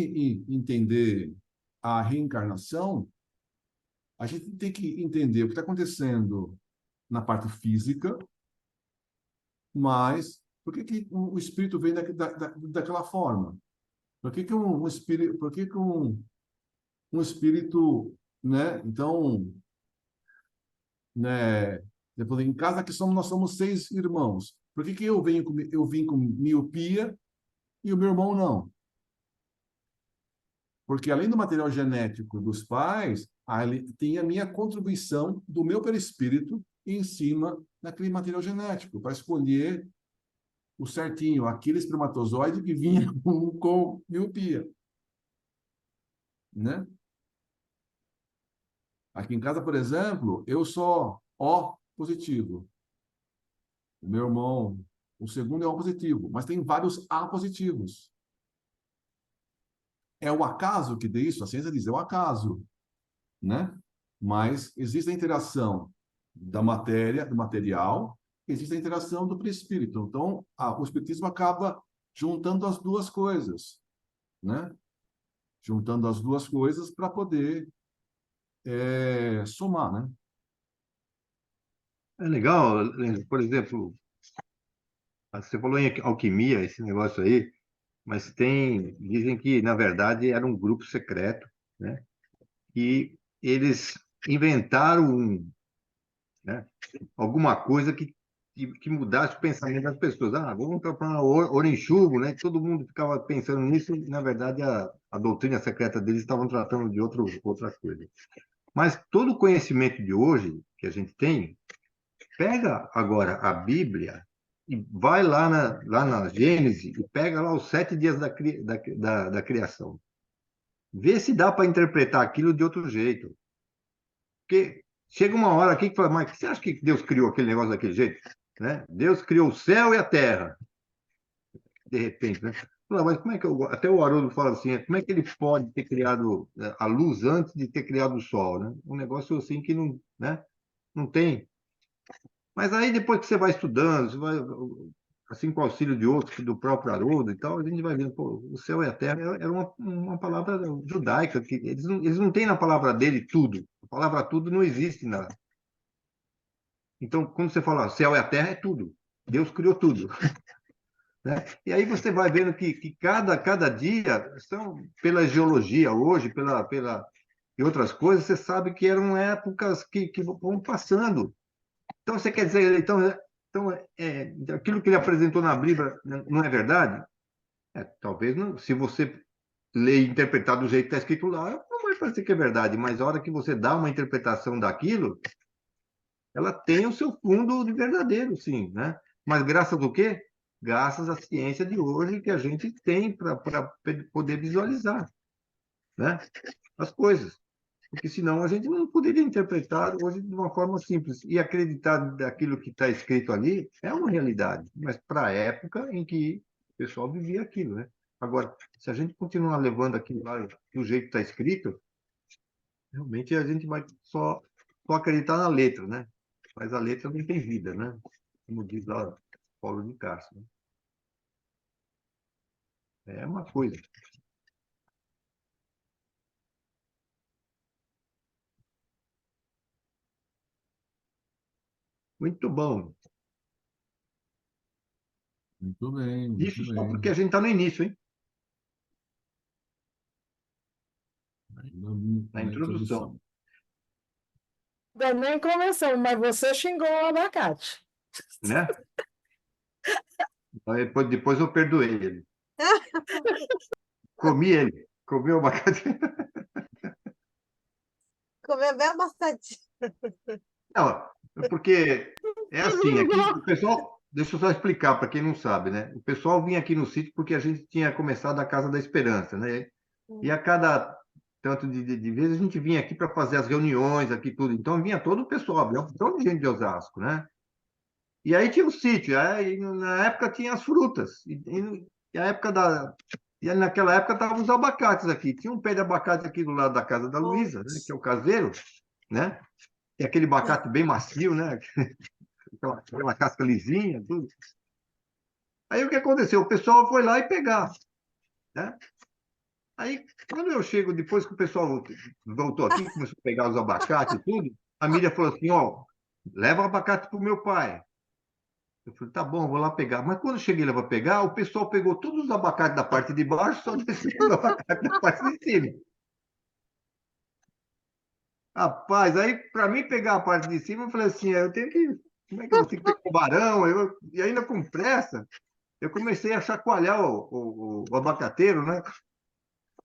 entender a reencarnação, a gente tem que entender o que está acontecendo na parte física, mas por que que o espírito vem daquela forma? Por que que um espírito, por que que um espírito, né? Então, né? Depois, em casa que nós somos 6 irmãos. Por que que eu vim com miopia e o meu irmão não? Porque além do material genético dos pais, tem a minha contribuição do meu perispírito em cima daquele material genético, para escolher o certinho, aquele espermatozoide que vinha com miopia, né? Aqui em casa, por exemplo, eu sou O positivo. O meu irmão, o segundo é O positivo, mas tem vários A positivos. É o acaso que dê isso? A ciência diz, é o acaso, né? Mas existe a interação da matéria, do material, existe a interação do perispírito. Então, o espiritismo acaba juntando as duas coisas, né? Juntando as duas coisas para poder somar, né? É legal, Leandro, por exemplo, você falou em alquimia, esse negócio aí, mas dizem que, na verdade, era um grupo secreto, né? E eles inventaram né, alguma coisa que mudasse o pensamento das pessoas. Ah, vamos para Orinchubo, né? Todo mundo ficava pensando nisso, e, na verdade, a doutrina secreta deles estavam tratando de outra coisa. Mas todo o conhecimento de hoje que a gente tem, pega agora a Bíblia e vai lá na Gênesis e pega lá os 7 dias da criação. Vê se dá para interpretar aquilo de outro jeito. Porque chega uma hora aqui que fala, mas você acha que Deus criou aquele negócio daquele jeito? Né? Deus criou o céu e a terra, de repente, né? Fala, mas como é que até o Haroldo fala assim, como é que ele pode ter criado a luz antes de ter criado o sol, né? Um negócio assim que não, né? Não tem. Mas aí depois que você vai estudando, você vai, assim com o auxílio de outros, do próprio Haroldo e tal, a gente vai vendo, pô, o céu e a terra era uma palavra judaica, que eles não têm na palavra dele tudo. A palavra tudo não existe na. Então, quando você fala céu e a terra, é tudo. Deus criou tudo. Né? E aí você vai vendo que cada dia, pela geologia hoje, e outras coisas, você sabe que eram épocas que vão passando. Então, você quer dizer, aquilo que ele apresentou na Bíblia não é verdade? Talvez não, se você ler e interpretar do jeito que está escrito lá, não vai parecer que é verdade, mas a hora que você dá uma interpretação daquilo, ela tem o seu fundo de verdadeiro, sim, né? Mas graças ao quê? Graças à ciência de hoje que a gente tem para poder visualizar, né? As coisas. Porque senão a gente não poderia interpretar hoje de uma forma simples. E acreditar daquilo que está escrito ali é uma realidade, mas para a época em que o pessoal vivia aquilo, né? Agora, se a gente continuar levando aquilo lá do jeito que está escrito, realmente a gente vai só acreditar na letra, né? Mas a letra não tem vida, né? Como diz lá Paulo de Castro. Né? É uma coisa. Muito bom. Muito bem, muito Isso só porque bem. a gente está no início, hein? Na introdução. Ainda nem começamos, mas você xingou o abacate. Né? Aí depois eu perdoei ele. Comi ele. Comi o abacate. Comeu bem bastante. Não, porque é assim, aqui o pessoal, deixa eu só explicar para quem não sabe, né? O pessoal vinha aqui no sítio porque a gente tinha começado a Casa da Esperança, né? E a cada tanto de vezes a gente vinha aqui para fazer as reuniões aqui tudo. Então vinha todo o pessoal, vinha um montão de gente de Osasco, né? E aí tinha o sítio, aí na época tinha as frutas. E a época e aí naquela época estavam os abacates aqui. Tinha um pé de abacate aqui do lado da casa da Luísa, né? Que é o caseiro, né? E aquele abacate bem macio, né? Aquela casca lisinha, tudo. Aí o que aconteceu? O pessoal foi lá e pegar, né? Aí, quando eu chego, depois que o pessoal voltou aqui, começou a pegar os abacates e tudo, a Miriam falou assim, ó, leva o abacate pro meu pai. Eu falei, tá bom, vou lá pegar. Mas quando eu cheguei lá para pegar, o pessoal pegou todos os abacates da parte de baixo, só desceu o abacate da parte de cima. Rapaz, aí para mim pegar a parte de cima, eu falei assim, eu tenho que. Como é que eu vou ter que pegar o barão? E ainda com pressa, eu comecei a chacoalhar o abacateiro, né?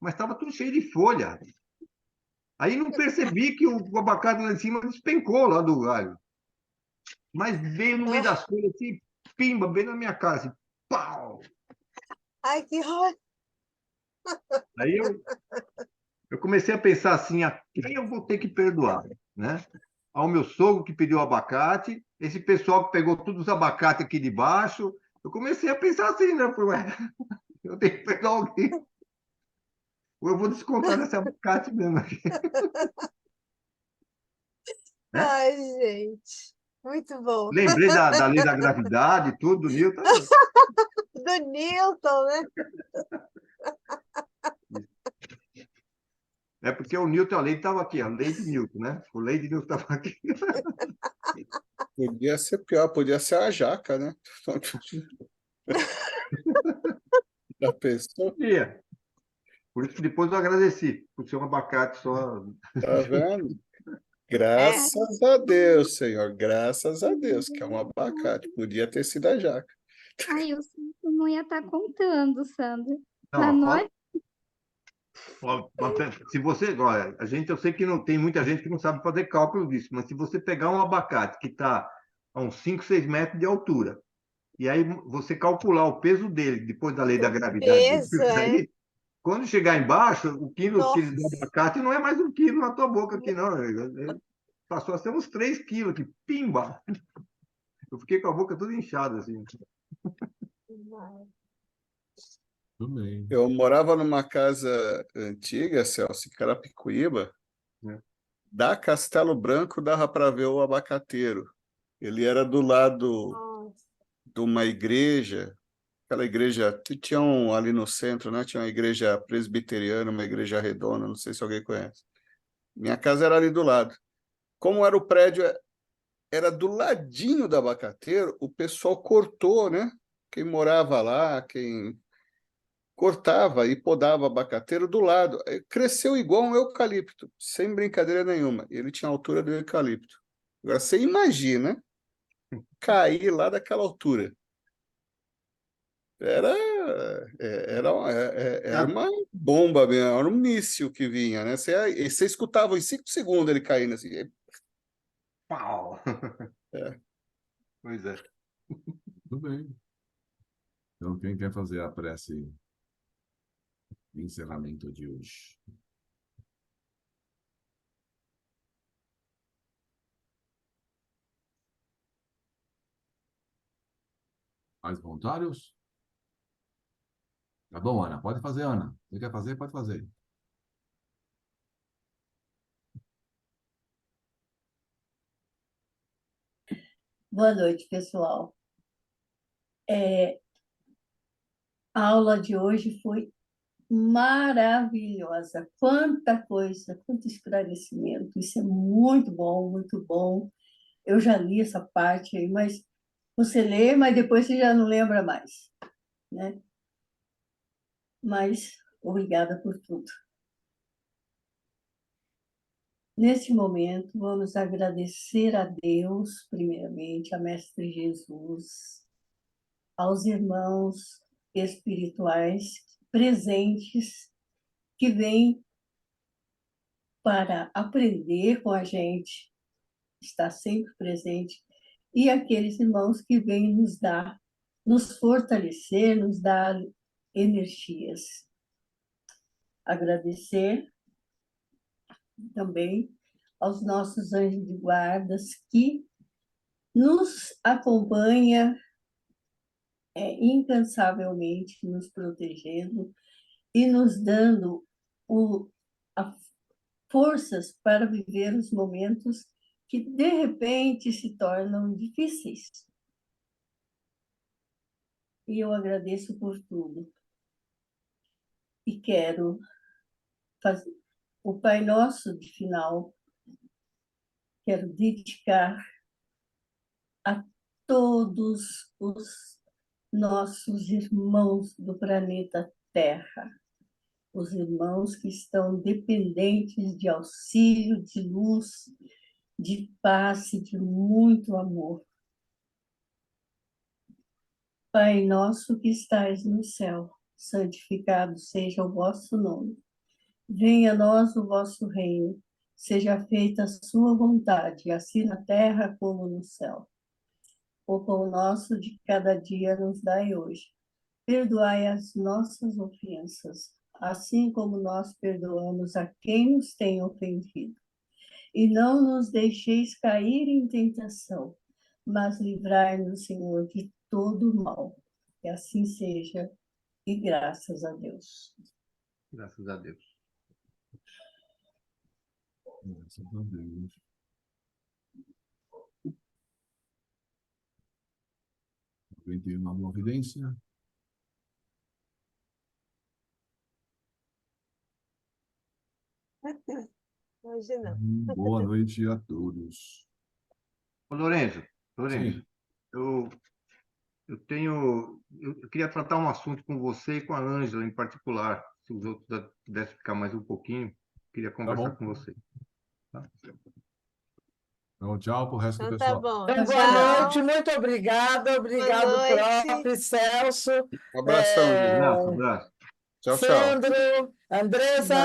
Mas estava tudo cheio de folha. Aí não percebi que o abacate lá em cima despencou lá do galho. Mas veio no meio das folhas, assim, pimba, bem na minha cara, assim, pau! Ai, que horror. Aí eu comecei a pensar assim, a quem eu vou ter que perdoar, né? Ao meu sogro que pediu abacate, esse pessoal que pegou todos os abacates aqui de baixo. Eu comecei a pensar assim, né? Falei, ué, eu tenho que perdoar alguém. Ou eu vou descontar nesse abacate mesmo aqui. Né? Ai, gente. Muito bom. Lembrei da lei da gravidade, tudo, do Newton. Do Newton, né? É porque o Newton, a lei estava aqui, a lei de Newton, né? O lei de Newton estava aqui. Podia ser pior, podia ser a jaca, né? Já pensou? Ia. Por isso que depois eu agradeci, por ser um abacate só. Tá vendo? É. Graças a Deus, Senhor, graças a Deus, que é um abacate. Podia ter sido a jaca. Ai, o Santo não ia estar contando, Sandra. Não, Para nós, se você, olha, eu sei que não tem muita gente que não sabe fazer cálculo disso, mas se você pegar um abacate que está a uns 5, 6 metros de altura, e aí você calcular o peso dele, depois da lei da gravidade, Peso, aí, quando chegar embaixo, o quilo de Nossa. abacate não é mais 1 quilo na tua boca aqui, não. Passou a ser uns 3 quilos aqui, pimba! Eu fiquei com a boca toda inchada, assim. Tudo bem. Eu morava numa casa antiga, Celso, em Carapicuíba. É. Da Castelo Branco dava para ver o abacateiro. Ele era do lado Nossa. de uma igreja, aquela igreja, tinha ali no centro, né? Tinha uma igreja presbiteriana, uma igreja redonda, não sei se alguém conhece. Minha casa era ali do lado. Como era o prédio, era do ladinho do abacateiro, o pessoal cortou, né? Quem morava lá, quem cortava e podava abacateiro do lado. Cresceu igual um eucalipto, sem brincadeira nenhuma. Ele tinha a altura do eucalipto. Agora, você imagina cair lá daquela altura. Era uma bomba mesmo, era um míssil que vinha, né? Você escutava em 5 segundos ele caindo assim. Pau! É. Pois é. Tudo bem. Então, quem quer fazer a prece de encerramento de hoje? Mais voluntários? Tá bom, Ana. Pode fazer, Ana. Você quer fazer? Pode fazer. Boa noite, pessoal. A aula de hoje foi maravilhosa. Quanta coisa, quanto esclarecimento. Isso é muito bom, muito bom. Eu já li essa parte aí, mas você lê, mas depois você já não lembra mais, né? Mas obrigada por tudo. Neste momento, vamos agradecer a Deus, primeiramente, a Mestre Jesus, aos irmãos espirituais presentes que vêm para aprender com a gente, está sempre presente, e aqueles irmãos que vêm nos fortalecer, nos dar energias. Agradecer também aos nossos anjos de guardas que nos acompanham incansavelmente, nos protegendo e nos dando forças para viver os momentos que, de repente, se tornam difíceis. E eu agradeço por tudo. E quero fazer o Pai Nosso de final, quero dedicar a todos os nossos irmãos do planeta Terra, os irmãos que estão dependentes de auxílio, de luz, de paz e de muito amor. Pai nosso que estais no céu, santificado seja o vosso nome. Venha a nós o vosso reino, seja feita a sua vontade, assim na terra como no céu. O pão nosso de cada dia nos dai hoje. Perdoai as nossas ofensas, assim como nós perdoamos a quem nos tem ofendido. E não nos deixeis cair em tentação, mas livrai-nos, Senhor, de todo mal. Que assim seja, e graças a Deus. Graças a Deus. Graças a Deus. Alguém tem uma providência? Hoje não. Boa noite a todos. Ô, Lourenço, Sim. eu queria tratar um assunto com você e com a Ângela em particular. Se os outros pudessem ficar mais um pouquinho, queria conversar bom. com você. Tá? Então, tchau para o resto do Então tá pessoal. bom. Então, boa Tchau. noite, muito obrigada. Obrigado, noite. prof. Celso, Um abração, gente. Abraço, abraço. Tchau, tchau. Sandro, Andressa.